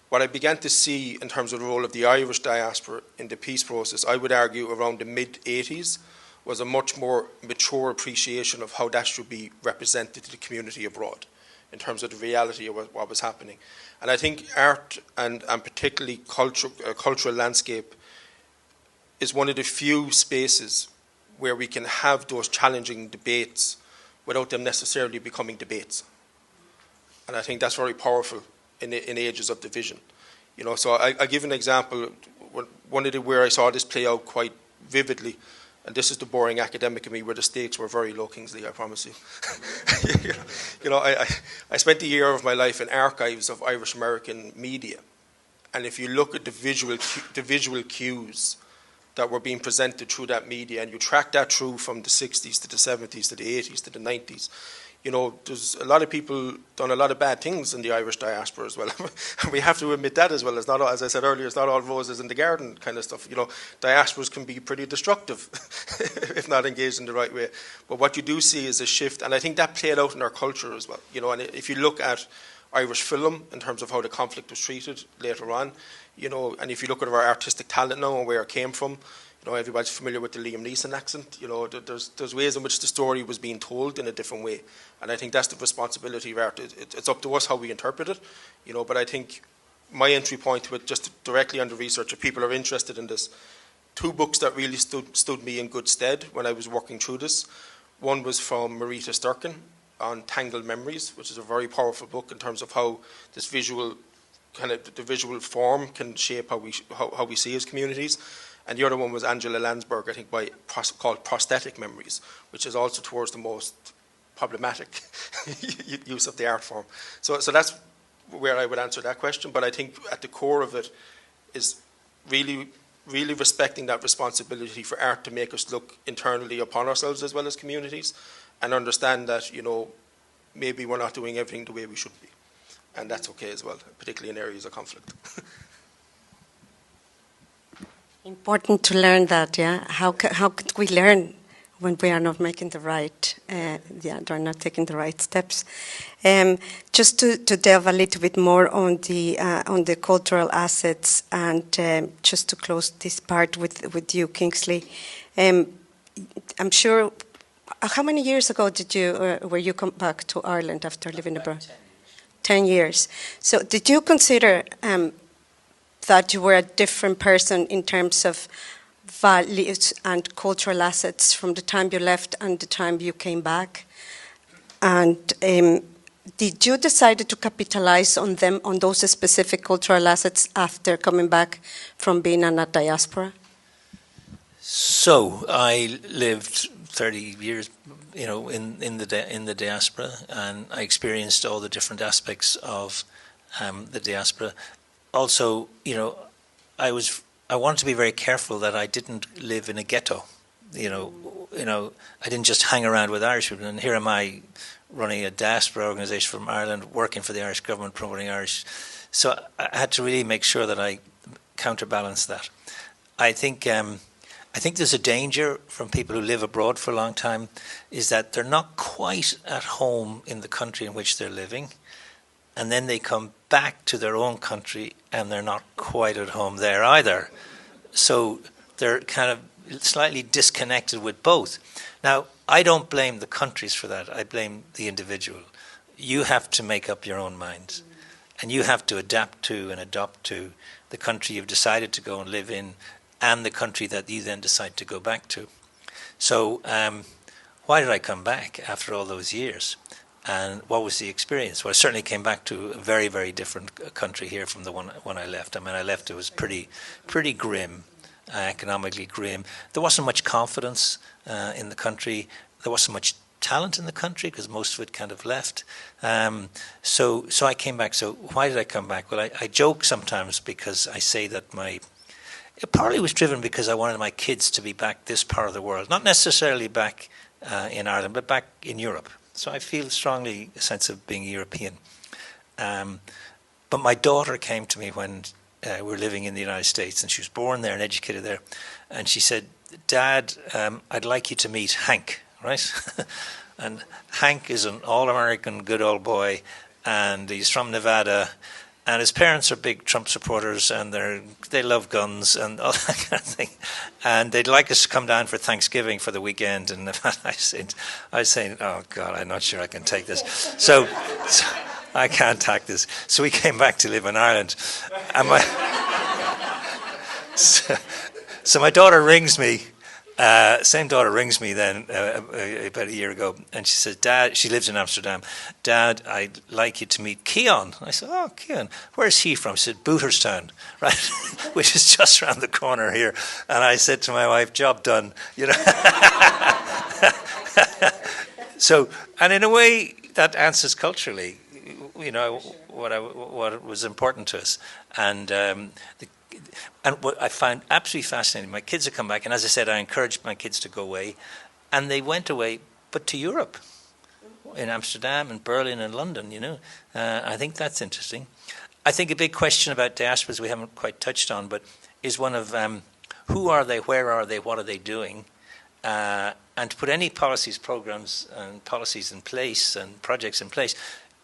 What I began to see in terms of the role of the Irish diaspora in the peace process, I would argue around the mid-80s, was a much more mature appreciation of how that should be represented to the community abroad in terms of the reality of what was happening. And I think art and particularly cultural landscape is one of the few spaces where we can have those challenging debates without them necessarily becoming debates. And I think that's very powerful in ages of division. You know, so I give an example, one of the where I saw this play out quite vividly, and this is the boring academic in me, where the stakes were very low, Kingsley, I promise you. You know, I spent a year of my life in archives of Irish American media, and if you look at the visual cues that were being presented through that media, and you track that through from the 60s to the 70s to the 80s to the 90s, you know, there's a lot of people done a lot of bad things in the Irish diaspora as well. And we have to admit that as well. It's not, as I said earlier, it's not all roses in the garden kind of stuff. You know, diasporas can be pretty destructive if not engaged in the right way. But what you do see is a shift, and I think that played out in our culture as well. You know, and if you look at Irish film in terms of how the conflict was treated later on, you know, and if you look at our artistic talent now and where it came from, you know, everybody's familiar with the Liam Neeson accent. You know, there's ways in which the story was being told in a different way. And I think that's the responsibility of art. It's up to us how we interpret it, you know, but I think my entry point to it, just directly on the research, if people are interested in this, two books that really stood me in good stead when I was working through this. One was from Marita Sturkin on Tangled Memories, which is a very powerful book in terms of how this visual, kind of the visual form can shape how we see as communities. And the other one was Angela Landsberg, I think, called Prosthetic Memories, which is also towards the most problematic use of the art form. So that's where I would answer that question. But I think at the core of it is really, really respecting that responsibility for art to make us look internally upon ourselves as well as communities, and understand that, you know, maybe we're not doing everything the way we should be. And that's okay as well, particularly in areas of conflict. Important to learn that, yeah. How could we learn when we are not making the right, they're not taking the right steps? Just to delve a little bit more on the cultural assets, and just to close this part with you, Kingsley. I'm sure. How many years ago were you come back to Ireland after living abroad? 10 years. So did you consider that you were a different person in terms of values and cultural assets from the time you left and the time you came back? And did you decide to capitalize on them, on those specific cultural assets after coming back from being in a diaspora? So I lived 30 years, you know, in the diaspora, and I experienced all the different aspects of the diaspora. Also, you know, I wanted to be very careful that I didn't live in a ghetto. You know, I didn't just hang around with Irish people. And here am I, running a diaspora organisation from Ireland, working for the Irish government, promoting Irish. So I had to really make sure that I counterbalance that. I think there's a danger from people who live abroad for a long time, is that they're not quite at home in the country in which they're living, and then they come back to their own country and they're not quite at home there either. So they're kind of slightly disconnected with both. Now, I don't blame the countries for that. I blame the individual. You have to make up your own mind, and you have to adapt to and adopt to the country you've decided to go and live in, and the country that you then decide to go back to. So why did I come back after all those years? And what was the experience? Well, I certainly came back to a very, very different country here from the one when I left. I mean, I left, it was pretty grim, economically grim. There wasn't much confidence in the country. There wasn't much talent in the country because most of it kind of left. So I came back. So why did I come back? Well, I joke sometimes because I say that it partly was driven because I wanted my kids to be back this part of the world, not necessarily back in Ireland, but back in Europe. So I feel strongly a sense of being European. But my daughter came to me when we were living in the United States, and she was born there and educated there. And she said, "Dad, I'd like you to meet Hank," right? And Hank is an all-American good old boy, and he's from Nevada, And his parents are big Trump supporters, and they love guns and all that kind of thing. And they'd like us to come down for Thanksgiving for the weekend. And I said, oh God, I'm not sure I can take this. So I can't take this. So we came back to live in Ireland. And so my daughter rings me. Same daughter rings me then about a year ago, and she says, Dad, she lives in Amsterdam. Dad, I'd like you to meet Keon. I said, oh, Keon, where's he from? She said, Booterstown, right, which is just around the corner here. And I said to my wife, job done, you know. So, and in a way, that answers culturally, you know, what was important to us. And what I found absolutely fascinating, my kids have come back, and as I said, I encouraged my kids to go away, and they went away, but to Europe, in Amsterdam and Berlin and London, you know. I think that's interesting. I think a big question about diasporas we haven't quite touched on, but is one of who are they, where are they, what are they doing? And to put any policies, programs, and policies in place and projects in place,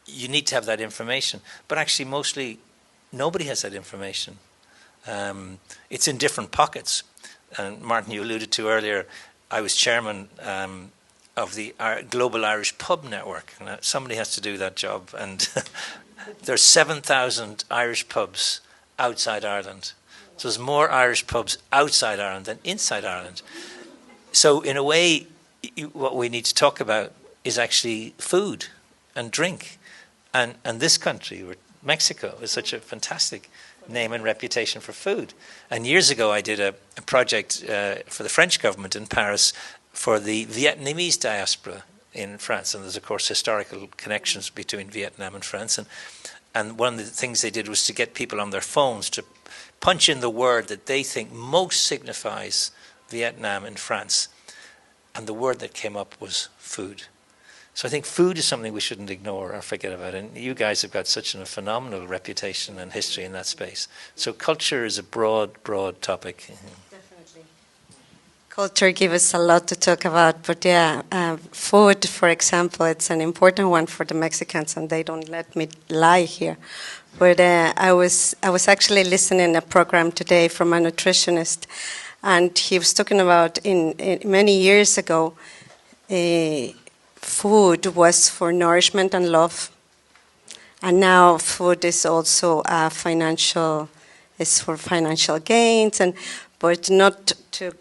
you need to have that information. But actually, mostly, nobody has that information. It's in different pockets. And Martin, you alluded to earlier, I was chairman of the Global Irish Pub Network. And somebody has to do that job. And there's 7,000 Irish pubs outside Ireland. So there's more Irish pubs outside Ireland than inside Ireland. So in a way, what we need to talk about is actually food and drink. And this country, Mexico, is such a fantastic name and reputation for food. And years ago, I did a project for the French government in Paris for the Vietnamese diaspora in France. And there's, of course, historical connections between Vietnam and France. And one of the things they did was to get people on their phones to punch in the word that they think most signifies Vietnam in France. And the word that came up was food. So I think food is something we shouldn't ignore or forget about. And you guys have got such a phenomenal reputation and history in that space. So culture is a broad topic. Definitely. Culture gives us a lot to talk about. But yeah, food, for example, it's an important one for the Mexicans, and they don't let me lie here. But I was actually listening to a program today from a nutritionist, and he was talking about in many years ago, food was for nourishment and love, and now food is also is for financial gains, but not to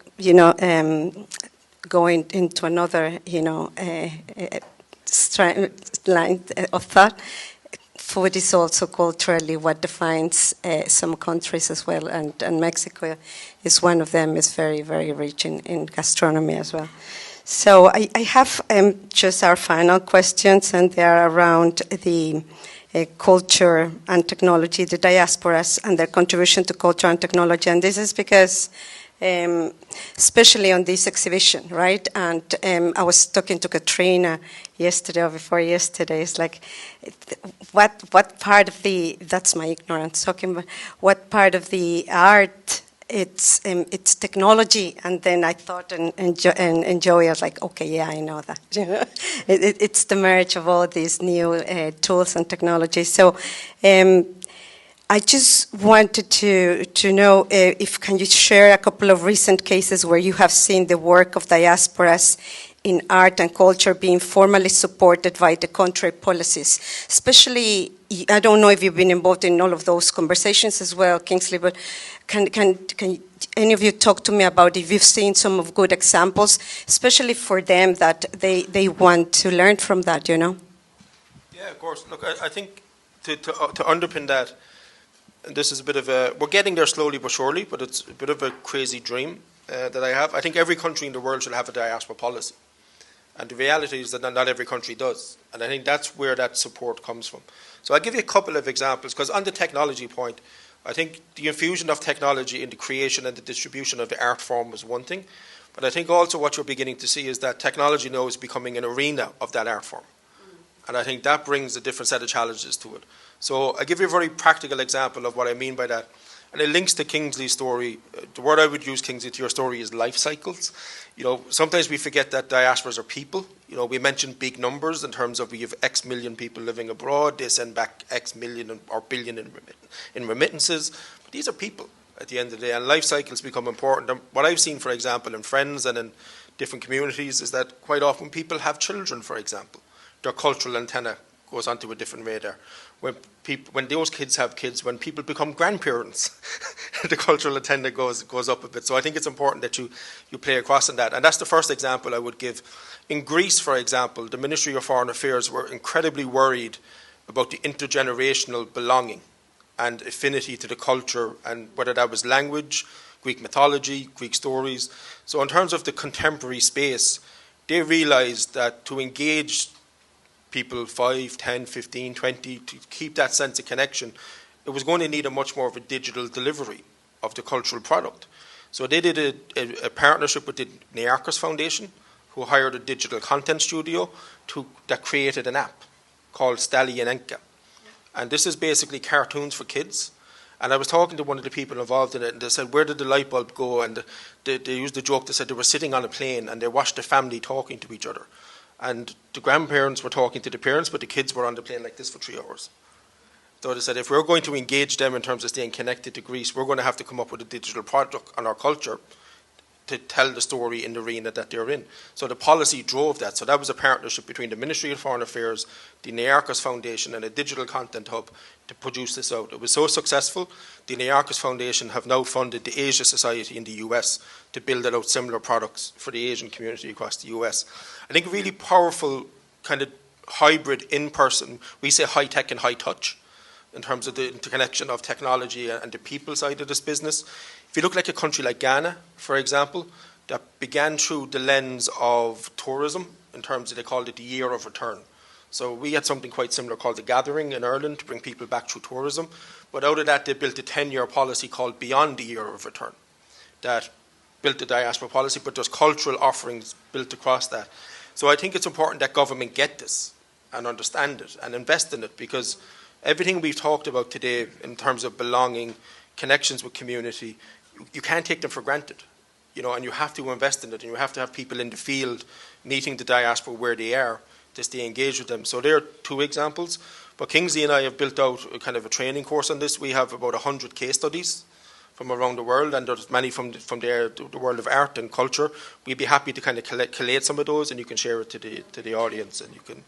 going into another line of thought. Food is also culturally what defines some countries as well, and Mexico is one of them. Is very, very rich in gastronomy as well. So I have just our final questions, and they are around the culture and technology, the diasporas and their contribution to culture and technology. And this is because, especially on this exhibition, right? And I was talking to Katrina yesterday or before yesterday. It's like, what part of that's my ignorance talking, but what part of the art it's technology, and then I thought and enjoy. I was like, okay, yeah, I know that. It's the merge of all these new tools and technologies. So I just wanted to know if can you share a couple of recent cases where you have seen the work of diasporas in art and culture being formally supported by the country policies, especially. I don't know if you've been involved in all of those conversations as well, Kingsley, but can any of you talk to me about if you've seen some of good examples, especially for them that they want to learn from that, you know? Yeah, of course. Look, I think to underpin that, and this is a bit of we're getting there slowly but surely, but it's a bit of a crazy dream that I have. I think every country in the world should have a diaspora policy. And the reality is that not every country does. And I think that's where that support comes from. So I'll give you a couple of examples, because on the technology point, I think the infusion of technology in the creation and the distribution of the art form was one thing. But I think also what you're beginning to see is that technology now is becoming an arena of that art form. And I think that brings a different set of challenges to it. So I'll give you a very practical example of what I mean by that. And it links to Kingsley's story. The word I would use, Kingsley, to your story is life cycles. Sometimes we forget that diasporas are people. We mentioned big numbers in terms of we have X million people living abroad. They send back X million or billion in remittances. But these are people at the end of the day, and life cycles become important. And what I've seen, for example, in friends and in different communities is that quite often people have children, for example. Their cultural antenna goes onto a different radar. When those kids have kids, when people become grandparents, the cultural antenna goes up a bit. So I think it's important that you play across in that. And that's the first example I would give. In Greece, for example, the Ministry of Foreign Affairs were incredibly worried about the intergenerational belonging and affinity to the culture, and whether that was language, Greek mythology, Greek stories. So in terms of the contemporary space, they realized that to engage people 5, 10, 15, 20, to keep that sense of connection, it was going to need a much more of a digital delivery of the cultural product. So they did a partnership with the Nearchos Foundation, who hired a digital content studio that created an app called Stali and Enka. And this is basically cartoons for kids. And I was talking to one of the people involved in it, and they said, where did the light bulb go? And they used the joke, they said they were sitting on a plane and they watched the family talking to each other. And the grandparents were talking to the parents, but the kids were on the plane like this for 3 hours. So they said, if we're going to engage them in terms of staying connected to Greece, we're going to have to come up with a digital product on our culture to tell the story in the arena that they're in. So the policy drove that. So that was a partnership between the Ministry of Foreign Affairs, the Nearchos Foundation, and a digital content hub to produce this out. It was so successful, the Nearchos Foundation have now funded the Asia Society in the US to build out similar products for the Asian community across the US. I think a really powerful kind of hybrid in-person, we say high-tech and high-touch, in terms of the interconnection of technology and the people side of this business. If you look like a country like Ghana, for example, that began through the lens of tourism, in terms of, they called it the year of return. So we had something quite similar called the Gathering in Ireland to bring people back through tourism. But out of that, they built a 10-year policy called Beyond the Year of Return that built the diaspora policy, but there's cultural offerings built across that. So I think it's important that government get this and understand it and invest in it, because everything we've talked about today in terms of belonging, connections with community, you can't take them for granted, and you have to invest in it, and you have to have people in the field meeting the diaspora where they are to stay engaged with them. So there are 2 examples. But Kingsley and I have built out a kind of a training course on this. We have about 100 case studies from around the world, and there's many from the world of art and culture. We'd be happy to kind of collate some of those, and you can share it to the audience, and you can.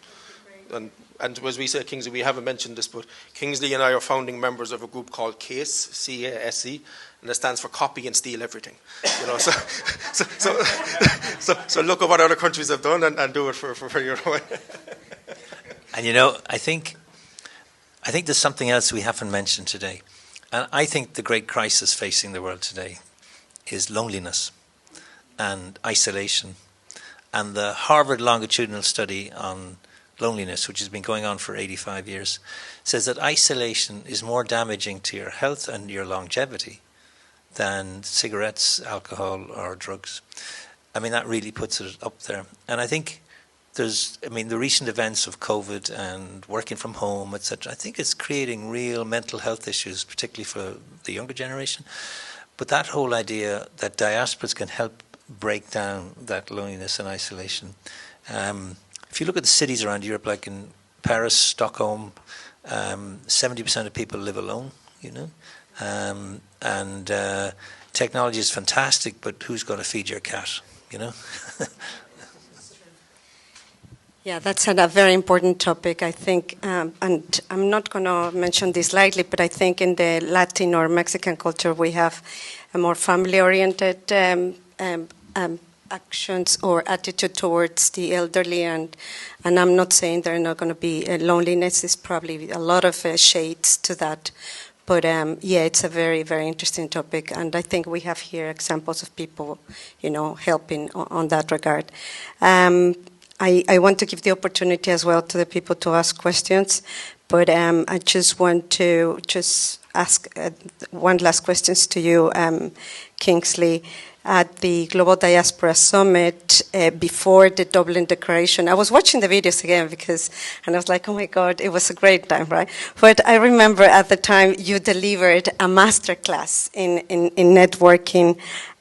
And as we say, Kingsley, we haven't mentioned this, but Kingsley and I are founding members of a group called CASE, C-A-S-E, and it stands for Copy and Steal Everything. So look at what other countries have done and do it for your own. And I think there's something else we haven't mentioned today. And I think the great crisis facing the world today is loneliness and isolation. And the Harvard longitudinal study on loneliness, which has been going on for 85 years, says that isolation is more damaging to your health and your longevity than cigarettes, alcohol, or drugs. I mean, that really puts it up there. And I think the recent events of COVID and working from home, etc., I think it's creating real mental health issues, particularly for the younger generation. But that whole idea that diasporas can help break down that loneliness and isolation. If you look at the cities around Europe, like in Paris, Stockholm, 70% of people live alone, and technology is fantastic, but who's going to feed your cat, Yeah, that's a very important topic, I think, and I'm not going to mention this lightly, but I think in the Latin or Mexican culture we have a more family-oriented actions or attitude towards the elderly, and I'm not saying there are not going to be loneliness. It's probably a lot of shades to that, but it's a very, very interesting topic, and I think we have here examples of people, helping on that regard. I want to give the opportunity as well to the people to ask questions, but I just want to ask one last question to you, Kingsley. At the Global Diaspora Summit, before the Dublin Declaration. I was watching the videos again and I was like, oh my God, it was a great time, right? But I remember at the time you delivered a masterclass in networking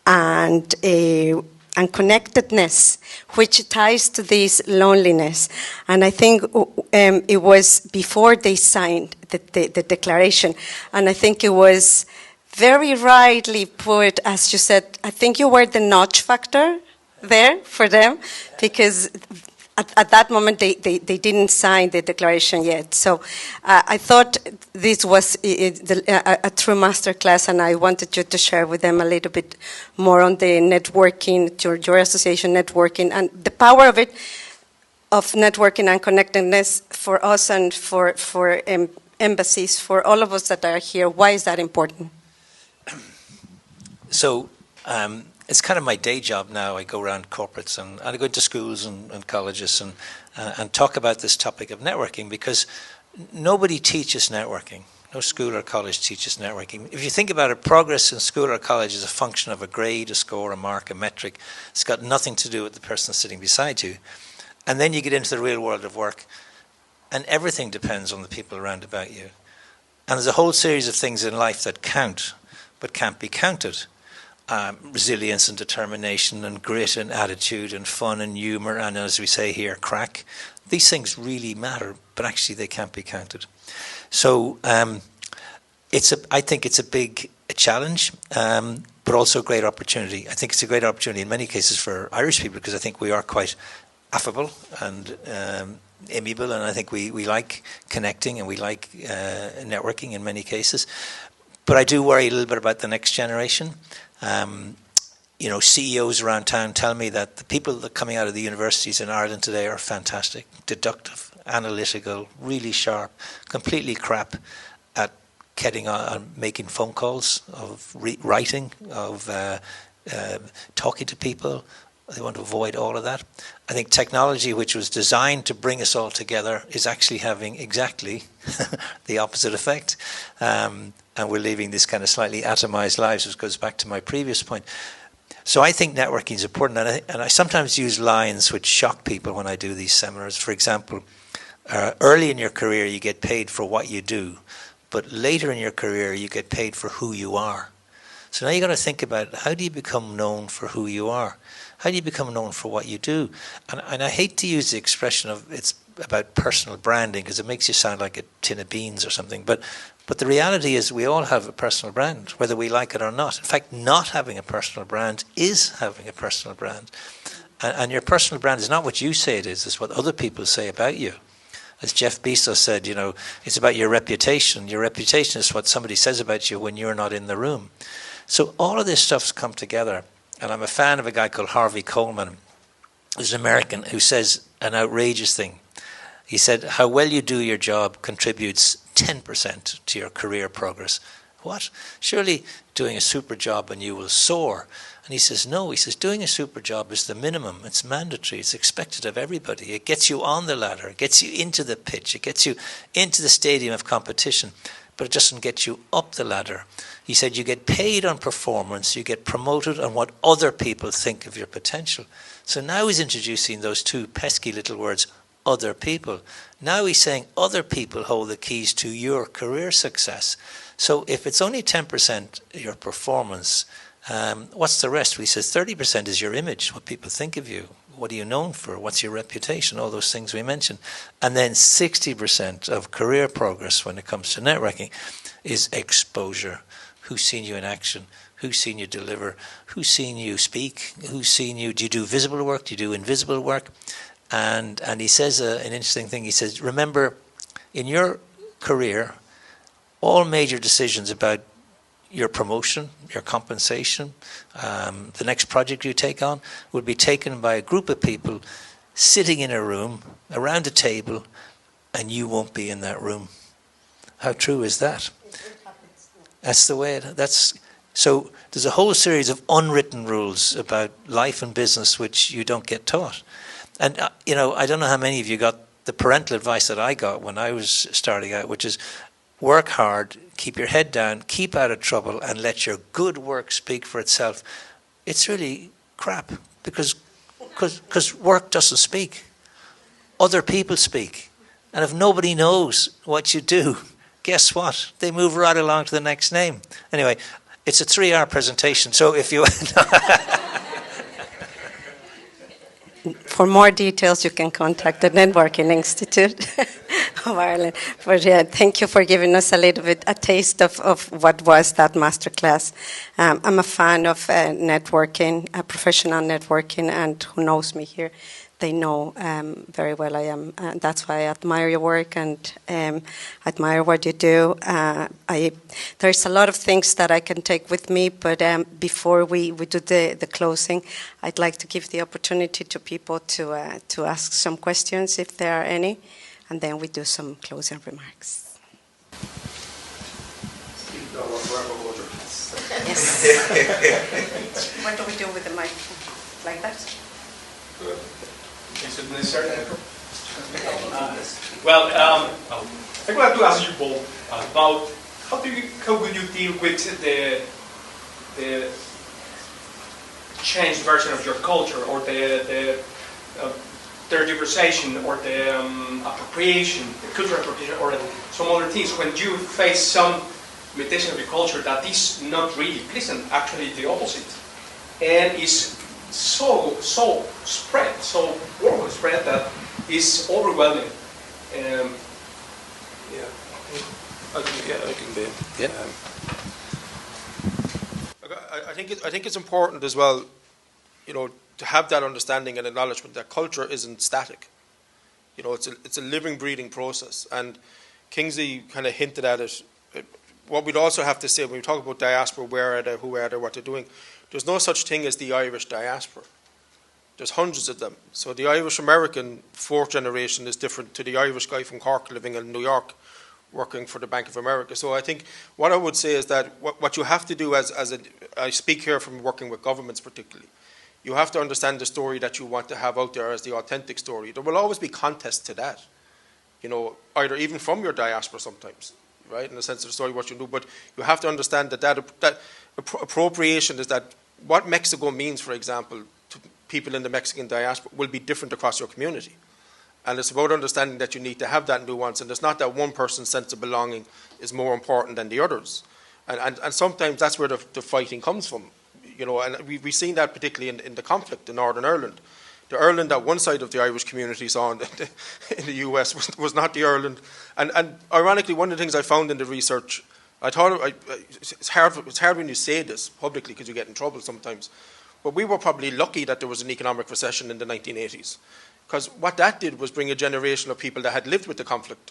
and connectedness, which ties to this loneliness. And I think it was before they signed the declaration. And I think it was very rightly put, as you said, I think you were the notch factor there for them, because at that moment they didn't sign the declaration yet. So I thought this was a true masterclass, and I wanted you to share with them a little bit more on the networking, your association networking, and the power of it, of networking and connectedness for us and for embassies, for all of us that are here. Why is that important? So it's kind of my day job now. I go around corporates and I go into schools and colleges and talk about this topic of networking, because nobody teaches networking. No school or college teaches networking. If you think about it, progress in school or college is a function of a grade, a score, a mark, a metric. It's got nothing to do with the person sitting beside you. And then you get into the real world of work, and everything depends on the people around about you. And there's a whole series of things in life that count, but can't be counted. Resilience and determination and grit and attitude and fun and humour and, as we say here, crack. These things really matter, but actually they can't be counted. So I think it's a big challenge, but also a great opportunity. I think it's a great opportunity in many cases for Irish people, because I think we are quite affable and amiable, and I think we like connecting and we like networking in many cases. But I do worry a little bit about the next generation. CEOs around town tell me that the people that are coming out of the universities in Ireland today are fantastic, deductive, analytical, really sharp, completely crap at getting on, making phone calls, of writing, of talking to people. They want to avoid all of that. I think technology, which was designed to bring us all together, is actually having exactly the opposite effect. And we're living this kind of slightly atomized lives, which goes back to my previous point. So I think networking is important, and I sometimes use lines which shock people when I do these seminars. For example, early in your career you get paid for what you do, but later in your career you get paid for who you are. So now you've got to think about, how do you become known for who you are? How do you become known for what you do? And I hate to use the expression of it's about personal branding, because it makes you sound like a tin of beans or something. But the reality is we all have a personal brand, whether we like it or not. In fact, not having a personal brand is having a personal brand. And your personal brand is not what you say it is, it's what other people say about you. As Jeff Bezos said, it's about your reputation. Your reputation is what somebody says about you when you're not in the room. So all of this stuff's come together. And I'm a fan of a guy called Harvey Coleman, who's an American, who says an outrageous thing. He said, how well you do your job contributes 10% to your career progress. What? Surely doing a super job and you will soar. And he says, no. He says, doing a super job is the minimum. It's mandatory. It's expected of everybody. It gets you on the ladder. It gets you into the pitch. It gets you into the stadium of competition. But it doesn't get you up the ladder. He said, you get paid on performance. You get promoted on what other people think of your potential. So now he's introducing those two pesky little words, other people. Now he's saying other people hold the keys to your career success. So if it's only 10% your performance, what's the rest? He says 30% is your image, what people think of you. What are you known for? What's your reputation? All those things we mentioned. And then 60% of career progress when it comes to networking is exposure. Who's seen you in action? Who's seen you deliver? Who's seen you speak? Who's seen you? Do you do visible work? Do you do invisible work? And he says an interesting thing. He says, remember, in your career, all major decisions about your promotion, your compensation, the next project you take on, will be taken by a group of people sitting in a room, around a table, and you won't be in that room. How true is that? That's the way so there's a whole series of unwritten rules about life and business which you don't get taught. And, I don't know how many of you got the parental advice that I got when I was starting out, which is work hard, keep your head down, keep out of trouble, and let your good work speak for itself. It's really crap, because because work doesn't speak. Other people speak. And if nobody knows what you do, guess what? They move right along to the next name. Anyway, it's a 3-hour presentation, so if you... For more details, you can contact the Networking Institute of Ireland. But thank you for giving us a little bit a taste of what was that masterclass. I'm a fan of networking, professional networking, and who knows me here, they know very well I am. That's why I admire your work and admire what you do. There's a lot of things that I can take with me, but before we do the closing, I'd like to give the opportunity to people to ask some questions if there are any, and then we do some closing remarks. Yes. What do we do with the microphone? Like that? Good. Is it necessary? Well, I'd like to ask you both about how will you deal with the changed version of your culture, or the tergiversation, or the appropriation, the cultural appropriation, or some other things when you face some imitation of your culture that is not really pleasant, actually the opposite, and is so spread, so worldwide spread that is overwhelming. I can be. Yeah. I think it's important as well, to have that understanding and acknowledgement that culture isn't static. It's a living, breathing process. And Kingsley kind of hinted at it. What we'd also have to say when we talk about diaspora, where are they, who are they, what they're doing, there's no such thing as the Irish diaspora. There's hundreds of them. So the Irish-American fourth generation is different to the Irish guy from Cork living in New York working for the Bank of America. So I think what I would say is that what you have to do I speak here from working with governments particularly, you have to understand the story that you want to have out there as the authentic story. There will always be contests to that, either even from your diaspora sometimes, right, in the sense of the story, what you do. But you have to understand that appropriation is that what Mexico means, for example, to people in the Mexican diaspora will be different across your community. And it's about understanding that you need to have that nuance, and it's not that one person's sense of belonging is more important than the others. And sometimes that's where the fighting comes from, and we've seen that particularly in the conflict in Northern Ireland. The Ireland that one side of the Irish community saw in the US was not the Ireland. And ironically, one of the things I found in the research, I thought it's hard when you say this publicly because you get in trouble sometimes, but we were probably lucky that there was an economic recession in the 1980s. Because what that did was bring a generation of people that had lived with the conflict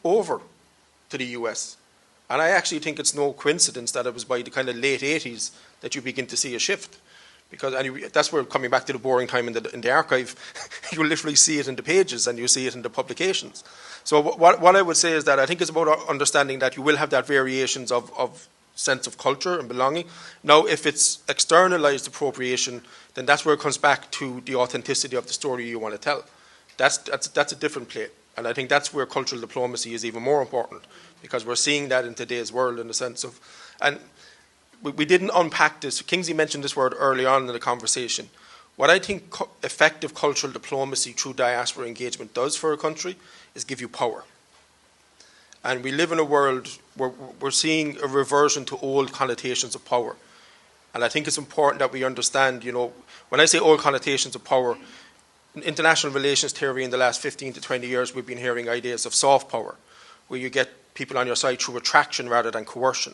over to the US. And I actually think it's no coincidence that it was by the kind of late 80s that you begin to see a shift. Because that's where, coming back to the boring time in the archive, you literally see it in the pages and you see it in the publications. So what I would say is that I think it's about understanding that you will have that variations of sense of culture and belonging. Now, if it's externalized appropriation, then that's where it comes back to the authenticity of the story you want to tell. That's a different play. And I think that's where cultural diplomacy is even more important, because we're seeing that in today's world in the sense of, and we didn't unpack this. Kingsley mentioned this word early on in the conversation. What I think effective cultural diplomacy through diaspora engagement does for a country is give you power. And we live in a world where we're seeing a reversion to old connotations of power. And I think it's important that we understand, when I say old connotations of power, in international relations theory in the last 15 to 20 years, we've been hearing ideas of soft power, where you get people on your side through attraction rather than coercion.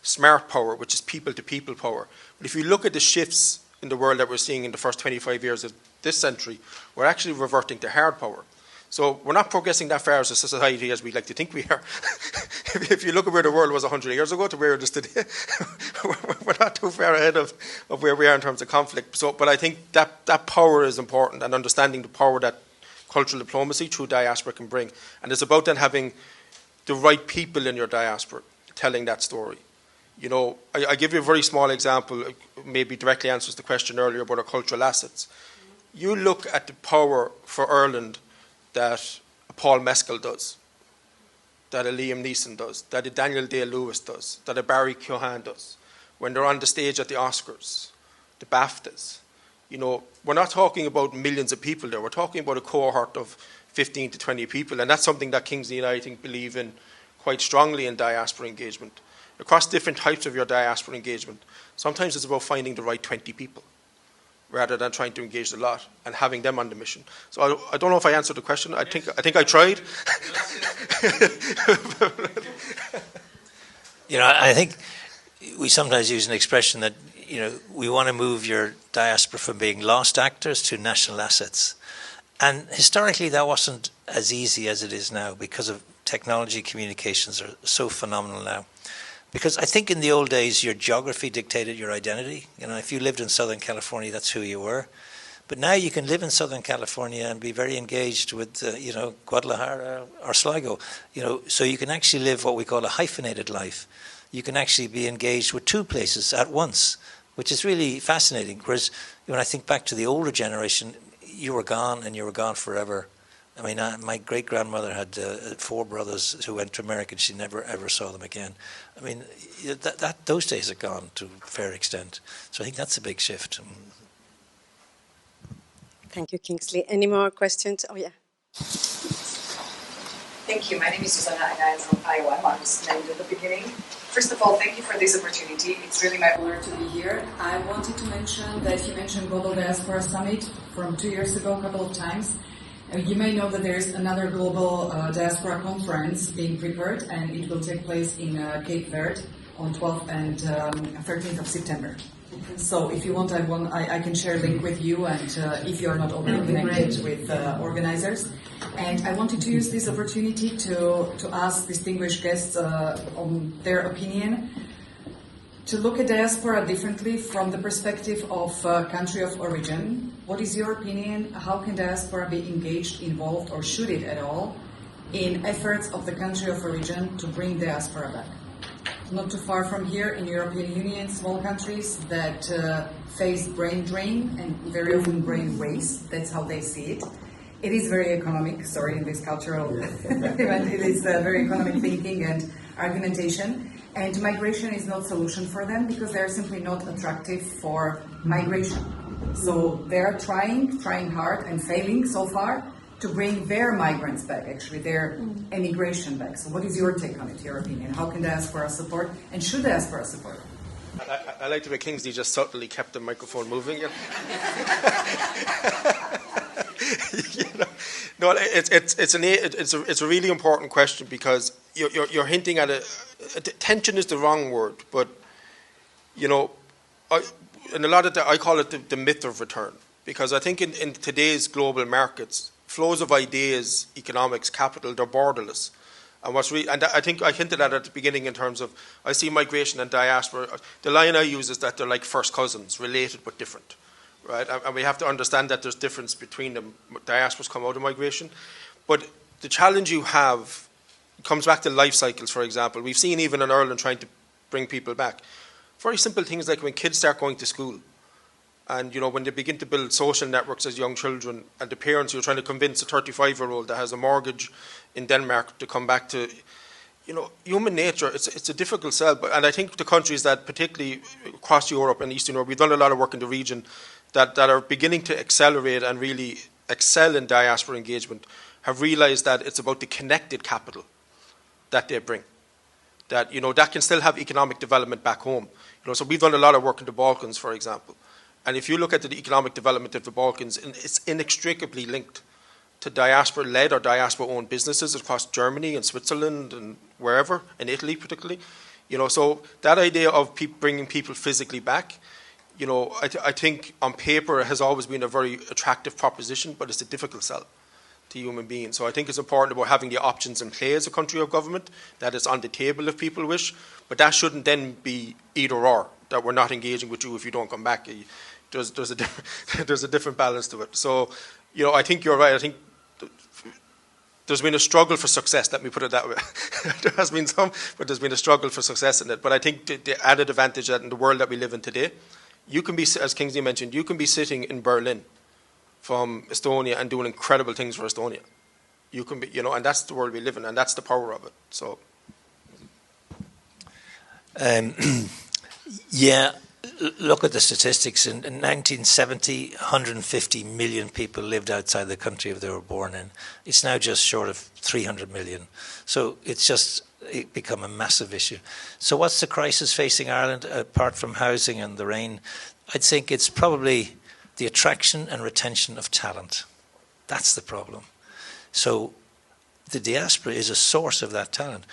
Smart power, which is people-to-people power. But if you look at the shifts in the world that we're seeing in the first 25 years of this century, we're actually reverting to hard power. So we're not progressing that far as a society as we like to think we are. If you look at where the world was 100 years ago to where it is today, we're not too far ahead of where we are in terms of conflict. But I think that power is important, and understanding the power that cultural diplomacy through diaspora can bring. And it's about then having the right people in your diaspora telling that story. I give you a very small example, maybe directly answers the question earlier about our cultural assets. You look at the power for Ireland that a Paul Mescal does, that a Liam Neeson does, that a Daniel Day-Lewis does, that a Barry Keoghan does, when they're on the stage at the Oscars, the BAFTAs, You know, we're not talking about millions of people there. We're talking about a cohort of 15 to 20 people, and that's something that Kingsley and I think believe in quite strongly in diaspora engagement. Across different types of your diaspora engagement, sometimes it's about finding the right 20 people rather than trying to engage a lot and having them on the mission. So I don't know if I answered the question. I think I tried. You know, I think we sometimes use an expression that, you know, we want to move your diaspora from being lost actors to national assets. And historically, that wasn't as easy as it is now because of technology. Communications are so phenomenal now. Because I think in the old days, your geography dictated your identity. You know, if you lived in Southern California, that's who you were. But now you can live in Southern California and be very engaged with, you know, Guadalajara or Sligo. You know, so you can actually live what we call a hyphenated life. You can actually be engaged with two places at once, which is really fascinating. Whereas when I think back to the older generation, you were gone and you were gone forever. I mean, my great-grandmother had 4 brothers who went to America and she never, ever saw them again. I mean, those days are gone to a fair extent. So I think that's a big shift. Thank you, Kingsley. Any more questions? Oh, yeah. Thank you. My name is Susanna and I'm from Iowa. I was named at the beginning. First of all, thank you for this opportunity. It's really my honor to be here. I wanted to mention that you mentioned Global Diaspora Summit from 2 years ago a couple of times. You may know that there is another global diaspora conference being prepared, and it will take place in Cape Verde on 12th and 13th of September. So if you want, I can share a link with you, and if you are not already connected with organizers. And I wanted to use this opportunity to ask distinguished guests on their opinion, to look at diaspora differently from the perspective of country of origin. What is your opinion? How can diaspora be engaged, involved, or should it at all, in efforts of the country of origin to bring diaspora back? Not too far from here, in European Union, small countries that face brain drain and very often brain waste. That's how they see it. It is very economic, sorry, in this cultural event. It is very economic thinking and argumentation. And migration is not a solution for them because they're simply not attractive for migration. So they're trying hard and failing so far to bring their migrants back, actually, their emigration back. So what is your take on it, your opinion? How can diaspora support, and should diaspora support? I like the way Kingsley just subtly kept the microphone moving. You know? No, it's a really important question because you're hinting at tension is the wrong word, but you know, and a lot of I call it the myth of return, because I think in today's global markets, flows of ideas, economics, capital, they're borderless. And I think I hinted at it at the beginning in terms of I see migration and diaspora. The line I use is that they're like first cousins, related but different, right? And we have to understand that there's difference between them. Diasporas come out of migration, but the challenge you have comes back to life cycles. For example, we've seen even in Ireland trying to bring people back. Very simple things like when kids start going to school. And, you know, when they begin to build social networks as young children, and the parents, you're trying to convince a 35-year-old that has a mortgage in Denmark to come back to, you know, human nature, it's a difficult sell. And I think the countries that, particularly across Europe and Eastern Europe, we've done a lot of work in the region that are beginning to accelerate and really excel in diaspora engagement, have realized that it's about the connected capital that they bring. That, you know, that can still have economic development back home. You know, so we've done a lot of work in the Balkans, for example. And if you look at the economic development of the Balkans, it's inextricably linked to diaspora-led or diaspora-owned businesses across Germany and Switzerland and wherever, in Italy particularly. You know, so that idea of bringing people physically back, you know, I think on paper it has always been a very attractive proposition, but it's a difficult sell to human beings. So I think it's important about having the options in play as a country of government, that it's on the table if people wish, but that shouldn't then be either or, that we're not engaging with you if you don't come back. There's a different balance to it. So, you know, I think you're right. I think there's been a struggle for success, let me put it that way. There has been some, but there's been a struggle for success in it. But I think the added advantage that in the world that we live in today, you can be, as Kingsley mentioned, you can be sitting in Berlin from Estonia and doing incredible things for Estonia. You can be, you know, and that's the world we live in, and that's the power of it. So, yeah. look at the statistics. In 1970, 150 million people lived outside the country they were born in. It's now just short of 300 million. So it's become a massive issue. So what's the crisis facing Ireland, apart from housing and the rain? I think it's probably the attraction and retention of talent. That's the problem. So the diaspora is a source of that talent,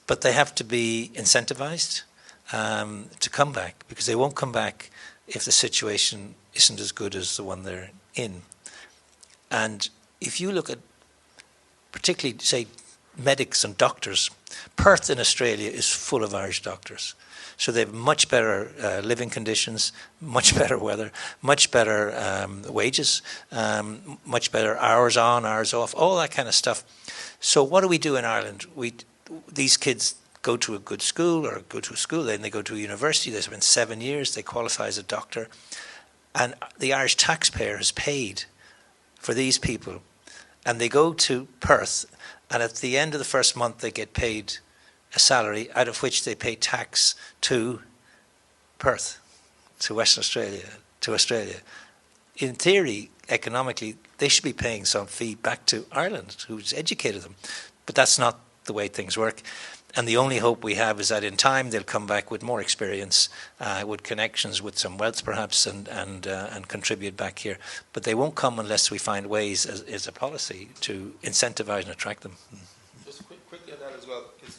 but they have to be incentivized to come back, because they won't come back if the situation isn't as good as the one they're in. And if you look at particularly, say, medics and doctors, Perth in Australia is full of Irish doctors. So they have much better living conditions, much better weather, much better wages, much better hours on, hours off, all that kind of stuff. So what do we do in Ireland? These kids go to a good school, or go to a school, then they go to a university, they spend 7 years, they qualify as a doctor, and the Irish taxpayer has paid for these people, and they go to Perth, and at the end of the first month they get paid a salary out of which they pay tax to Perth, to Western Australia, to Australia. In theory, economically, they should be paying some fee back to Ireland, who's educated them. But that's not the way things work. And the only hope we have is that in time they'll come back with more experience, with connections, with some wealth perhaps, and contribute back here. But they won't come unless we find ways as a policy to incentivize and attract them. Just quickly on that as well, because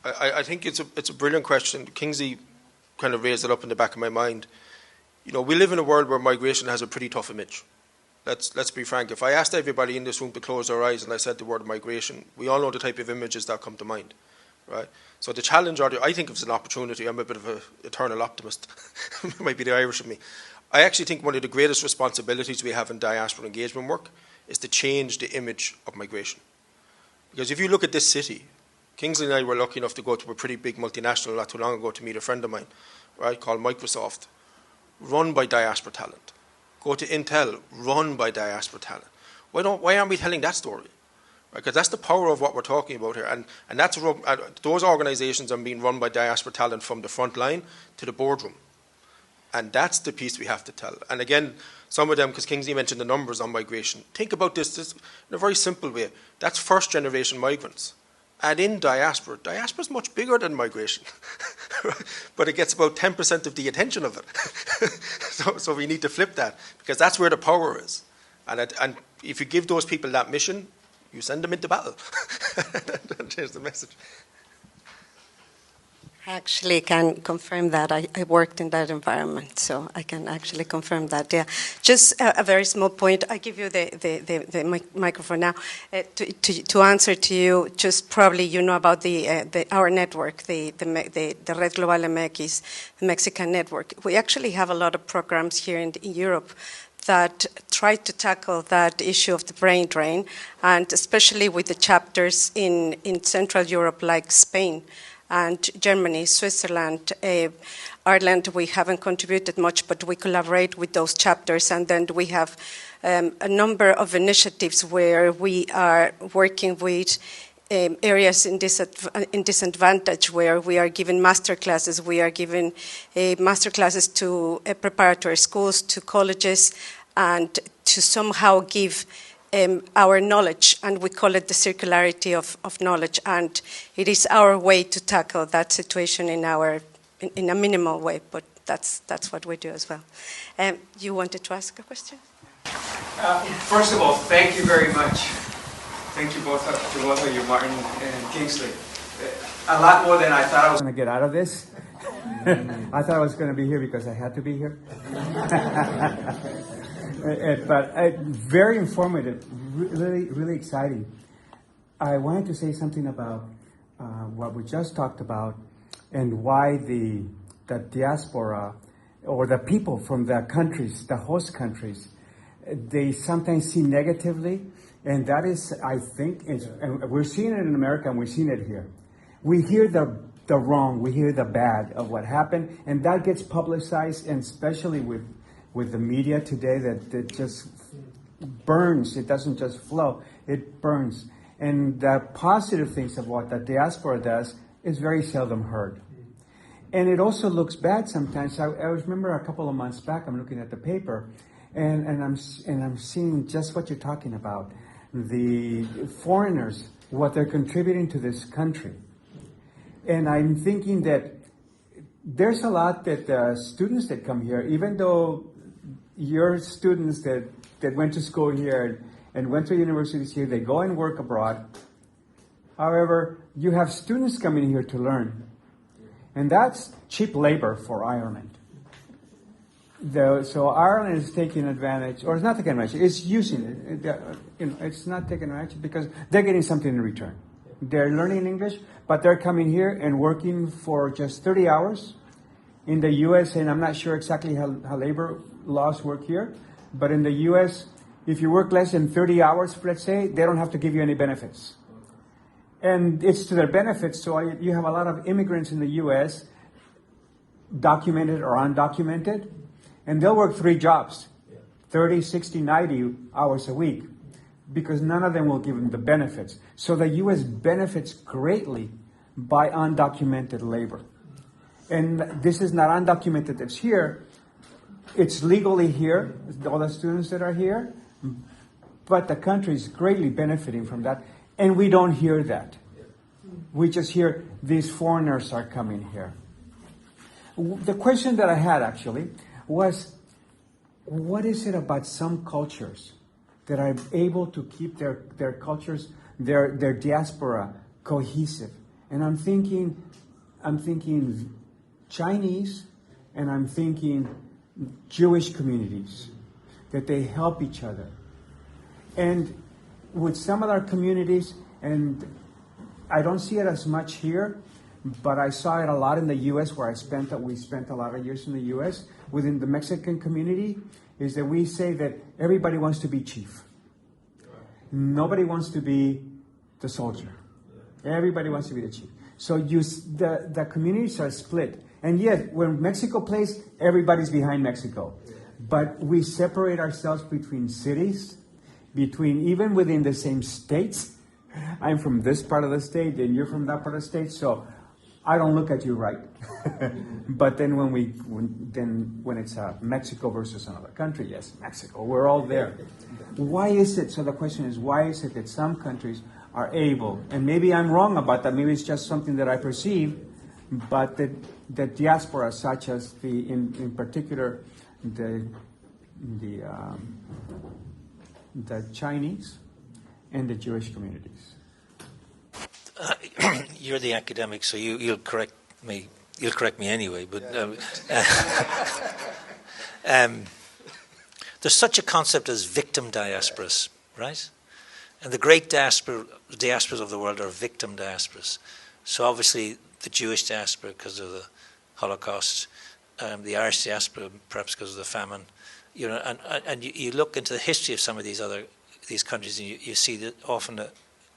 I think it's a brilliant question. Kingsley kind of raised it up in the back of my mind. You know, we live in a world where migration has a pretty tough image. Let's be frank. If I asked everybody in this room to close their eyes and I said the word migration, we all know the type of images that come to mind, right? So the challenge, I think it's an opportunity. I'm a bit of an eternal optimist. It might be the Irish of me. I actually think one of the greatest responsibilities we have in diaspora engagement work is to change the image of migration. Because if you look at this city, Kingsley and I were lucky enough to go to a pretty big multinational not too long ago to meet a friend of mine, right, called Microsoft, run by diaspora talent. Go to Intel, run by diaspora talent. Why aren't we telling that story? Because that's the power of what we're talking about here. And that's those organizations are being run by diaspora talent from the front line to the boardroom. And that's the piece we have to tell. And again, some of them, because Kingsley mentioned the numbers on migration, think about this in a very simple way. That's first generation migrants. Add in diaspora. Diaspora is much bigger than migration, but it gets about 10% of the attention of it. So we need to flip that, because that's where the power is. And if you give those people that mission, you send them into battle. There's the message. I actually can confirm that. I worked in that environment, so I can actually confirm that. Yeah, just a very small point. I give you the microphone now to answer to you. Just probably you know about our network, the Red Global MX, the Mexican network. We actually have a lot of programs here in Europe that try to tackle that issue of the brain drain, and especially with the chapters in Central Europe, like Spain and Germany, Switzerland, Ireland. We haven't contributed much, but we collaborate with those chapters. And then we have a number of initiatives where we are working with areas in disadvantage, where we are giving master classes. We are giving master classes to preparatory schools, to colleges, and to somehow give our knowledge, and we call it the circularity of knowledge, and it is our way to tackle that situation in a minimal way, but that's what we do as well. You wanted to ask a question? First of all, thank you very much. Thank you both of you, Martin and Kingsley. A lot more than I thought I was going to get out of this. I thought I was going to be here because I had to be here. But very informative, really exciting. I wanted to say something about what we just talked about, and why the diaspora, or the people from the countries, the host countries, they sometimes see negatively, and that is, I think, and we're seeing it in America and we're seeing it here. We hear the wrong, we hear the bad of what happened, and that gets publicized, and especially with the media today, that it just burns. It doesn't just flow, it burns. And the positive things of what the diaspora does is very seldom heard. And it also looks bad sometimes. I remember a couple of months back, I'm looking at the paper, and I'm seeing just what you're talking about. The foreigners, what they're contributing to this country. And I'm thinking that there's a lot that students that come here, even though your students that went to school here and went to universities here, they go and work abroad. However, you have students coming here to learn. And that's cheap labor for Ireland. So Ireland is taking advantage, or it's not taking advantage, it's using it. It's not taking advantage because they're getting something in return. They're learning English, but they're coming here and working for just 30 hours. In the U.S., and I'm not sure exactly how labor laws work here, but in the U.S., if you work less than 30 hours, let's say, they don't have to give you any benefits. And it's to their benefits, so you have a lot of immigrants in the U.S., documented or undocumented, and they'll work 3 jobs, 30, 60, 90 hours a week, because none of them will give them the benefits. So the U.S. benefits greatly by undocumented labor. And this is not undocumented, it's here. It's legally here, all the students that are here, but the country is greatly benefiting from that. And we don't hear that. We just hear these foreigners are coming here. The question that I had actually was, what is it about some cultures that are able to keep their cultures, their diaspora cohesive? And I'm thinking Chinese, and I'm thinking Jewish communities, that they help each other. And with some of our communities, and I don't see it as much here, but I saw it a lot in the U.S. where we spent a lot of years in the U.S. Within the Mexican community, is that we say that everybody wants to be chief. Nobody wants to be the soldier. Everybody wants to be the chief. So the communities are split. And yet, when Mexico plays, everybody's behind Mexico. But we separate ourselves between cities, even within the same states. I'm from this part of the state, and you're from that part of the state, so I don't look at you right. But then when it's Mexico versus another country, yes, Mexico, we're all there. Why is it? So the question is, why is it that some countries are able, and maybe I'm wrong about that, maybe it's just something that I perceive, but the diaspora, such as in particular the Chinese and the Jewish communities. You're the academic, so you'll correct me. You'll correct me anyway. But there's such a concept as victim diasporas, right? And the great diasporas of the world are victim diasporas. So obviously the Jewish diaspora because of the Holocaust, the Irish diaspora perhaps because of the famine, and you look into the history of some of these countries, and you see that often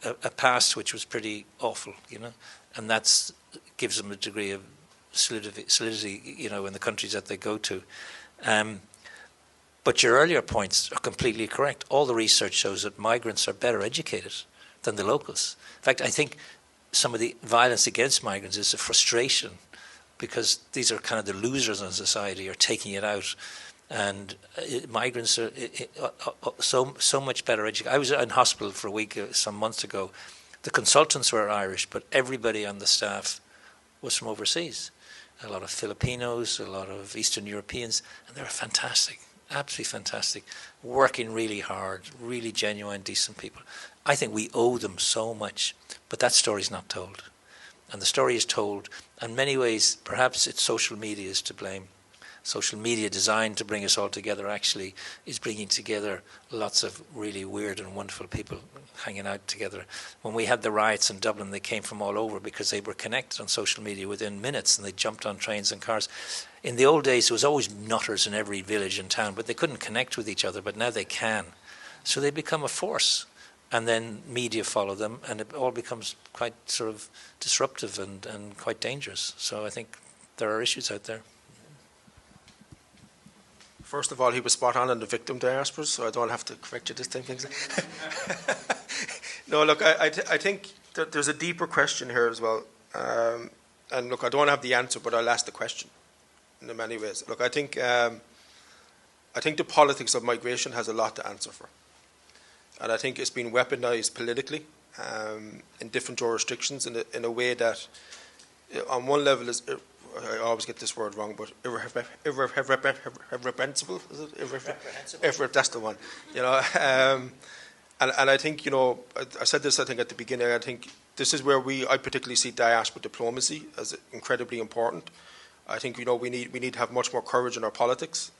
a past which was pretty awful, and that gives them a degree of solidity, in the countries that they go to. But your earlier points are completely correct. All the research shows that migrants are better educated than the locals. In fact, I think some of the violence against migrants is a frustration because these are kind of the losers in society are taking it out. And migrants are so much better educated. I was in hospital for a week some months ago. The consultants were Irish, but everybody on the staff was from overseas. A lot of Filipinos, a lot of Eastern Europeans, and they were fantastic, absolutely fantastic, working really hard, really genuine, decent people. I think we owe them so much, but that story's not told. And the story is told, in many ways, perhaps it's social media is to blame. Social media designed to bring us all together actually is bringing together lots of really weird and wonderful people hanging out together. When we had the riots in Dublin, they came from all over because they were connected on social media within minutes and they jumped on trains and cars. In the old days, there was always nutters in every village and town, but they couldn't connect with each other, but now they can. So they become a force. And then media follow them, and it all becomes quite sort of disruptive and quite dangerous. So I think there are issues out there. First of all, he was spot on the victim diasporas, so I don't have to correct you this time, Kingsley. No, look, I think that there's a deeper question here as well. and look, I don't have the answer, but I'll ask the question in many ways. Look, I think the politics of migration has a lot to answer for. And I think it's been weaponized politically in different jurisdictions in a way that, on one level, is, I always get this word wrong, but irreprehensible, is it? Irreprehensible. That's the one. You know, and I think, you know, I said this, I think, at the beginning, I think this is where I particularly see diaspora diplomacy as incredibly important. I think, you know, we need to have much more courage in our politics.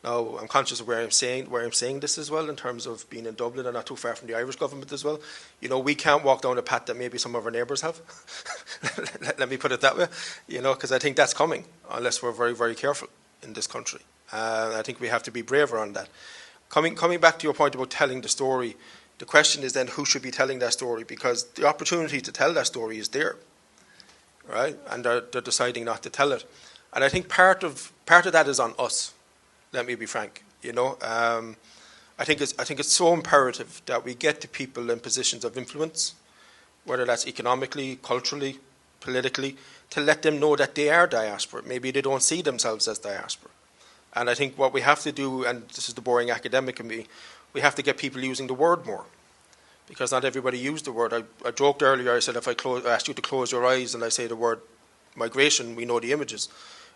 Now, I'm conscious of where I'm saying this as well, in terms of being in Dublin and not too far from the Irish government as well. You know, we can't walk down a path that maybe some of our neighbours have. Let me put it that way. You know, because I think that's coming, unless we're very, very careful in this country. I think we have to be braver on that. Coming back to your point about telling the story, the question is then who should be telling that story, because the opportunity to tell that story is there, right? And they're deciding not to tell it. And I think part of that is on us. Let me be frank. You know, I think it's so imperative that we get to people in positions of influence, whether that's economically, culturally, politically, to let them know that they are diaspora. Maybe they don't see themselves as diaspora. And I think what we have to do, and this is the boring academic in me, we have to get people using the word more, because not everybody used the word. I joked earlier. I said if I asked you to close your eyes and I say the word migration, we know the images.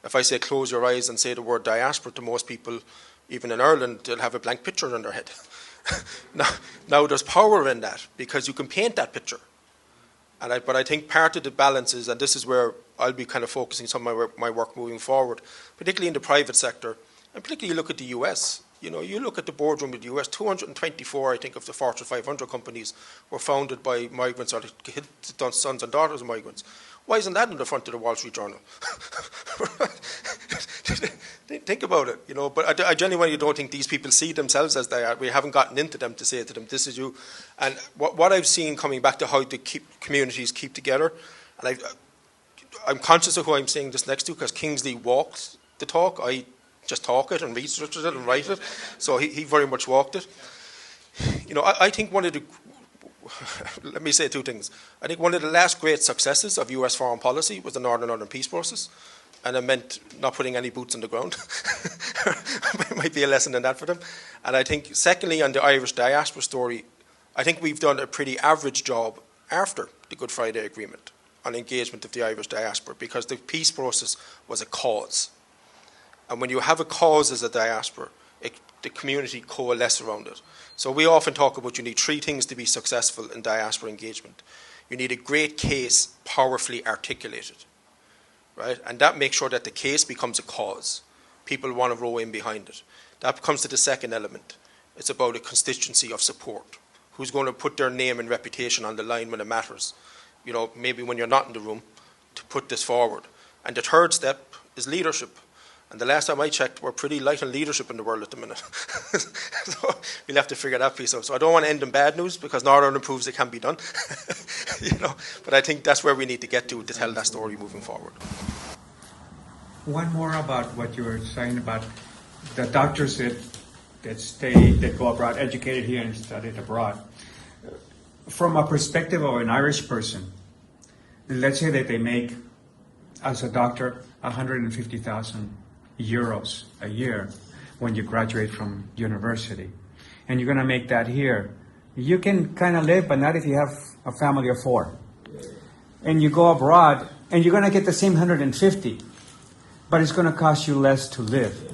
If I say close your eyes and say the word diaspora to most people, even in Ireland, they'll have a blank picture in their head. Now there's power in that, because you can paint that picture. But I think part of the balance is, and this is where I'll be kind of focusing some of my work moving forward, particularly in the private sector, and particularly you look at the US. You know, you look at the boardroom of the US, 224, I think, of the Fortune 500 companies were founded by migrants or the sons and daughters of migrants. Why isn't that in the front of the Wall Street Journal? Think about it, you know. But I genuinely don't think these people see themselves as they are. We haven't gotten into them to say to them, this is you. And what I've seen coming back to how the communities keep together, and I'm conscious of who I'm saying this next to, because Kingsley walked the talk. I just talk it and research it and write it. So he very much walked it. You know, I think one of the... Let me say two things. I think one of the last great successes of US foreign policy was the Northern Ireland peace process, and it meant not putting any boots on the ground. It might be a lesson in that for them. And I think, secondly, on the Irish diaspora story, I think we've done a pretty average job after the Good Friday Agreement on engagement of the Irish diaspora, because the peace process was a cause. And when you have a cause as a diaspora, the community coalesce around it. So we often talk about you need three things to be successful in diaspora engagement. You need a great case powerfully articulated, right? And that makes sure that the case becomes a cause. People want to row in behind it. That comes to the second element. It's about a constituency of support. Who's going to put their name and reputation on the line when it matters? You know, maybe when you're not in the room, to put this forward. And the third step is leadership. And the last time I checked, we're pretty light on leadership in the world at the minute. So we'll have to figure that piece out. So I don't want to end in bad news, because Northern Ireland proves it can be done. You know, but I think that's where we need to get to tell that story moving forward. One more about what you were saying about the doctors that go abroad, educated here and studied abroad. From a perspective of an Irish person, let's say that they make, as a doctor, 150,000 euros a year when you graduate from university, and you're going to make that here. You can kind of live, but not if you have a family of four. And you go abroad, and you're going to get the same 150, but it's going to cost you less to live.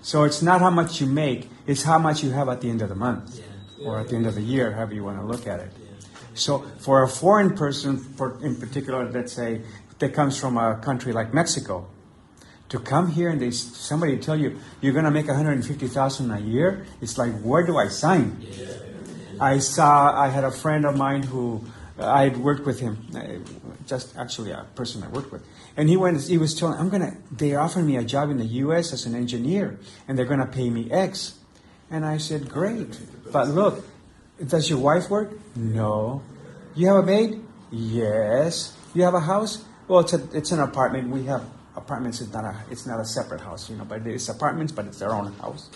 So it's not how much you make, it's how much you have at the end of the month, or at the end of the year, however you want to look at it. So for a foreign person, in particular, let's say, that comes from a country like Mexico, to come here and somebody tell you you're going to make 150,000 a year, it's like, where do I sign? I had a friend of mine who I had worked with him, just actually a person I worked with, and he was telling, they're offering me a job in the U.S. as an engineer, and they're going to pay me X. And I said, great, but look, does your wife work? No. You have a maid? Yes. You have a house? Well, it's an apartment. We have apartments. It's not a separate house, you know, but it's apartments, but it's their own house.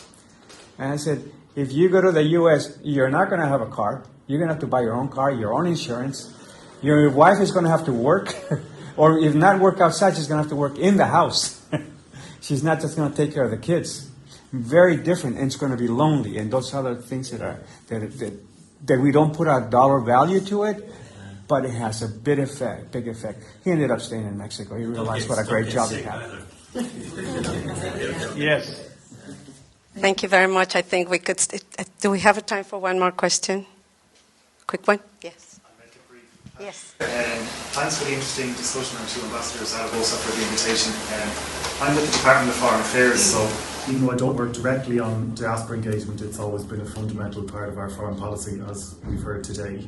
And I said, if you go to the U.S., you're not going to have a car. You're going to have to buy your own car, your own insurance. Your wife is going to have to work Or if not work outside, she's going to have to work in the house. She's not just going to take care of the kids. Very different, and it's going to be lonely. And those are the things that we don't put a dollar value to it, but it has a big effect. He ended up staying in Mexico. He realized what a great job he had. Yes. Thank you very much. I think we could. Do we have a time for one more question? Quick one? Yes. I'll make it brief. Yes. Thanks for the interesting discussion, and to Ambassador Zaragoza for the invitation. I'm with the Department of Foreign Affairs, so even though I don't work directly on diaspora engagement, it's always been a fundamental part of our foreign policy, as we've heard today.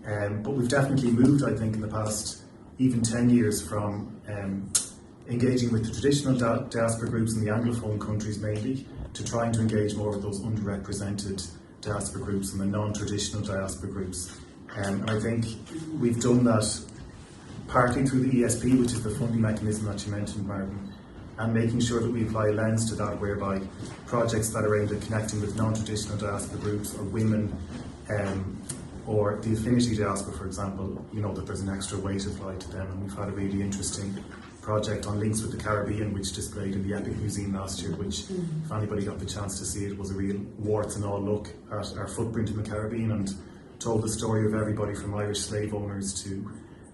But we've definitely moved, I think, in the past even 10 years from engaging with the traditional diaspora groups in the Anglophone countries mainly, to trying to engage more with those underrepresented diaspora groups and the non-traditional diaspora groups. And I think we've done that partly through the ESP, which is the funding mechanism that you mentioned, Martin, and making sure that we apply a lens to that, whereby projects that are aimed at connecting with non-traditional diaspora groups or women, or the affinity diaspora, for example, you know that there's an extra weight applied to them. And we've had a really interesting project on links with the Caribbean, which displayed in the Epic Museum last year, which, if anybody got the chance to see it, was a real warts and all look at our footprint in the Caribbean, and told the story of everybody from Irish slave owners to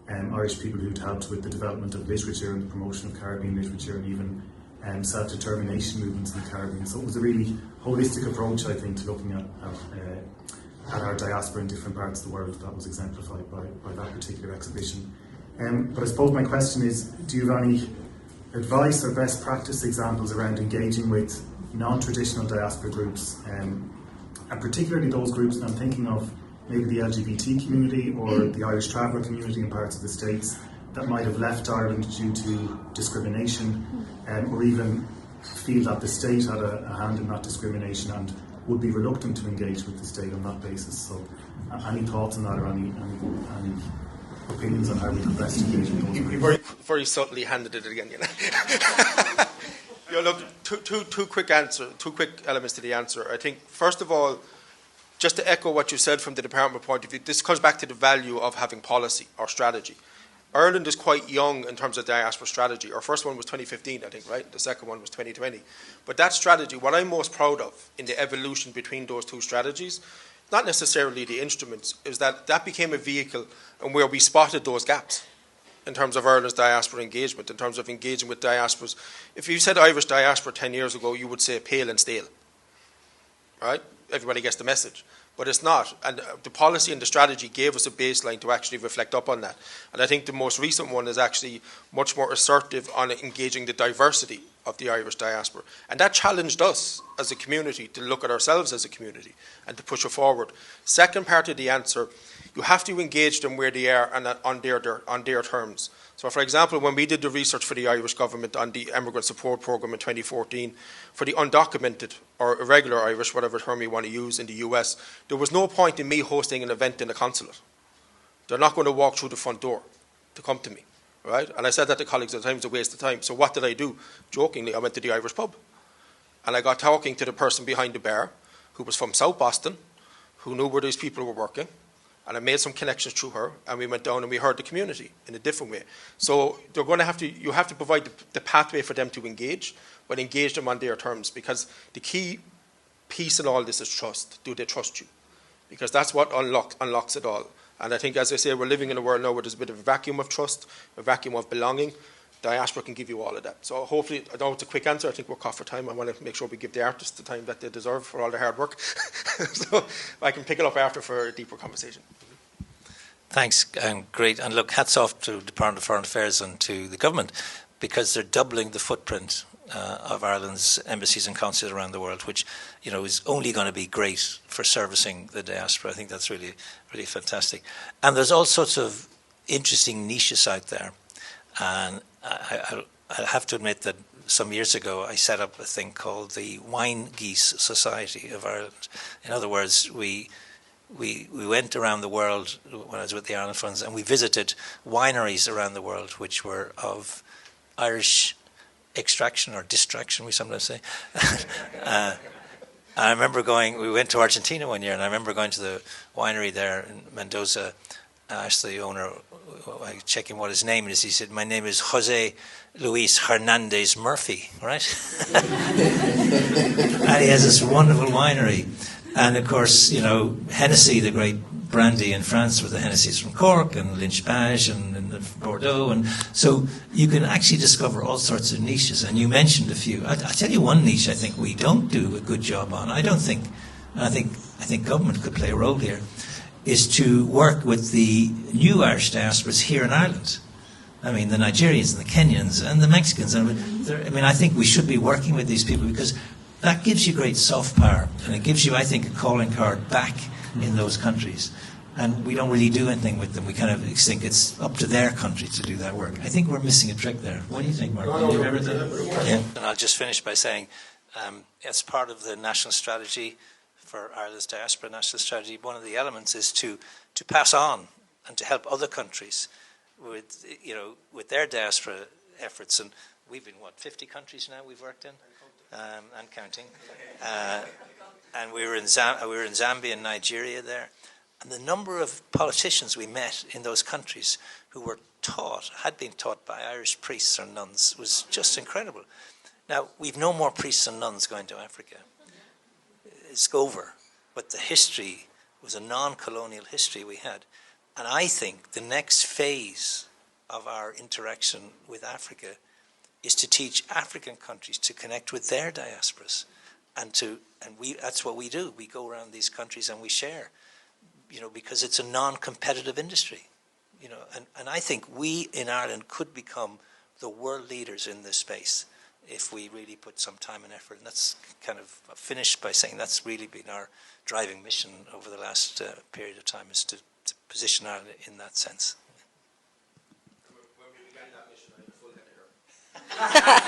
Irish people who'd helped with the development of literature and the promotion of Caribbean literature, and even self-determination movements in the Caribbean. So it was a really holistic approach, I think, to looking at our diaspora in different parts of the world. That was exemplified by that particular exhibition. But I suppose my question is, do you have any advice or best practice examples around engaging with non-traditional diaspora groups, and particularly those groups, and I'm thinking of maybe the LGBT community or the Irish traveller community in parts of the States that might have left Ireland due to discrimination, or even feel that the state had a hand in that discrimination and would be reluctant to engage with the state on that basis. So any thoughts on that, or any opinions on how we can best engage with those groups? You very subtly handed it again, you know. You know, look, two quick elements to the answer. I think, first of all, just to echo what you said from the department point of view, this comes back to the value of having policy or strategy. Ireland is quite young in terms of diaspora strategy. Our first one was 2015, I think, right? The second one was 2020. But that strategy, what I'm most proud of in the evolution between those two strategies, not necessarily the instruments, is that became a vehicle and where we spotted those gaps in terms of Ireland's diaspora engagement, in terms of engaging with diasporas. If you said Irish diaspora 10 years ago, you would say pale and stale, right? Everybody gets the message. But it's not. And the policy and the strategy gave us a baseline to actually reflect up on that. And I think the most recent one is actually much more assertive on engaging the diversity of the Irish diaspora. And that challenged us as a community to look at ourselves as a community and to push it forward. Second part of the answer, you have to engage them where they are and on their terms. So, for example, when we did the research for the Irish government on the Immigrant Support Programme in 2014, for the undocumented or irregular Irish, whatever term you want to use, in the US, there was no point in me hosting an event in a consulate. They're not going to walk through the front door to come to me, right? And I said that to colleagues at the time, it's a waste of time. So what did I do? Jokingly, I went to the Irish pub. And I got talking to the person behind the bar, who was from South Boston, who knew where these people were working. And I made some connections through her, and we went down and we heard the community in a different way. So they're going to have to, you have to provide the pathway for them to engage, but engage them on their terms, because the key piece in all this is trust. Do they trust you? Because that's what unlocks it all. And I think, as I say, we're living in a world now where there's a bit of a vacuum of trust, a vacuum of belonging. Diaspora can give you all of that. So hopefully, I know it's a quick answer. I think we're caught for time. I want to make sure we give the artists the time that they deserve for all their hard work. So I can pick it up after for a deeper conversation. Thanks, great. And look, hats off to the Department of Foreign Affairs and to the government, because they're doubling the footprint of Ireland's embassies and consulates around the world, which, you know, is only going to be great for servicing the diaspora. I think that's really, really fantastic. And there's all sorts of interesting niches out there. And I have to admit that some years ago I set up a thing called the Wine Geese Society of Ireland. In other words, we went around the world when I was with the Ireland Funds, and we visited wineries around the world which were of Irish extraction or distraction, we sometimes say. I remember we went to Argentina one year, and I remember going to the winery there in Mendoza, I asked the owner, checking what his name is, he said, my name is Jose Luis Hernandez Murphy, right? And he has this wonderful winery. And of course, you know, Hennessy, the great brandy in France, with the Hennessy's from Cork and Lynch Bages and Bordeaux. And so you can actually discover all sorts of niches. And you mentioned a few. I'll tell you one niche I think we don't do a good job on. I think government could play a role here, is to work with the new Irish diasporas here in Ireland. I mean, the Nigerians and the Kenyans and the Mexicans. I mean, I think we should be working with these people, because that gives you great soft power, and it gives you, I think, a calling card back in those countries. And we don't really do anything with them. We kind of think it's up to their country to do that work. I think we're missing a trick there. What do you think, Mark? Yeah. And I'll just finish by saying, as part of the national strategy for Ireland's diaspora national strategy, one of the elements is to pass on and to help other countries with, you know, with their diaspora efforts. And we've been, 50 countries now we've worked in, and counting. And we were in Zambia and Nigeria there. And the number of politicians we met in those countries who were had been taught by Irish priests or nuns was just incredible. Now, we've no more priests and nuns going to Africa. It's over. But the history was a non-colonial history we had. And I think the next phase of our interaction with Africa is to teach African countries to connect with their diasporas. That's what we do. We go around these countries and we share, you know, because it's a non-competitive industry. You know, and I think we in Ireland could become the world leaders in this space if we really put some time and effort. And that's kind of finished by saying that's really been our driving mission over the last period of time, is to position Ireland in that sense. When we began that mission, I had a full head of hair.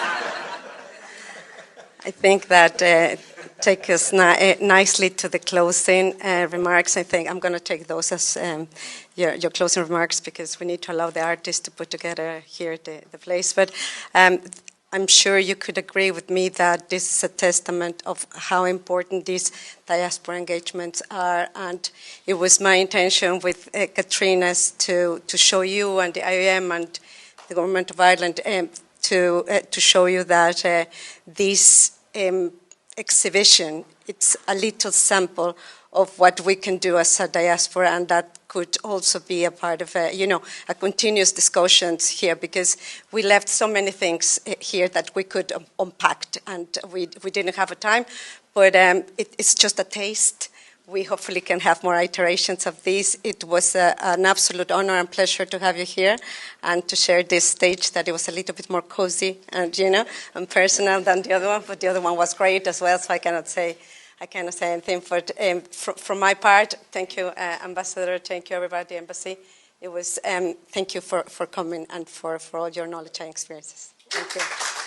I think that take us nicely to the closing remarks. I think I'm going to take those as your closing remarks, because we need to allow the artists to put together here the place. But I'm sure you could agree with me that this is a testament of how important these diaspora engagements are. And it was my intention with Katrina's to show you and the IOM and the Government of Ireland to show you that this exhibition, it's a little sample of what we can do as a diaspora, and that could also be a part of a continuous discussions here, because we left so many things here that we could unpack, and we didn't have a time, but it's just a taste. We hopefully can have more iterations of this. It was an absolute honor and pleasure to have you here and to share this stage that it was a little bit more cozy and, and personal than the other one, but the other one was great as well, so I cannot say anything. But from my part, thank you, Ambassador. Thank you, everybody at the Embassy. It was, thank you for coming and for all your knowledge and experiences. Thank you.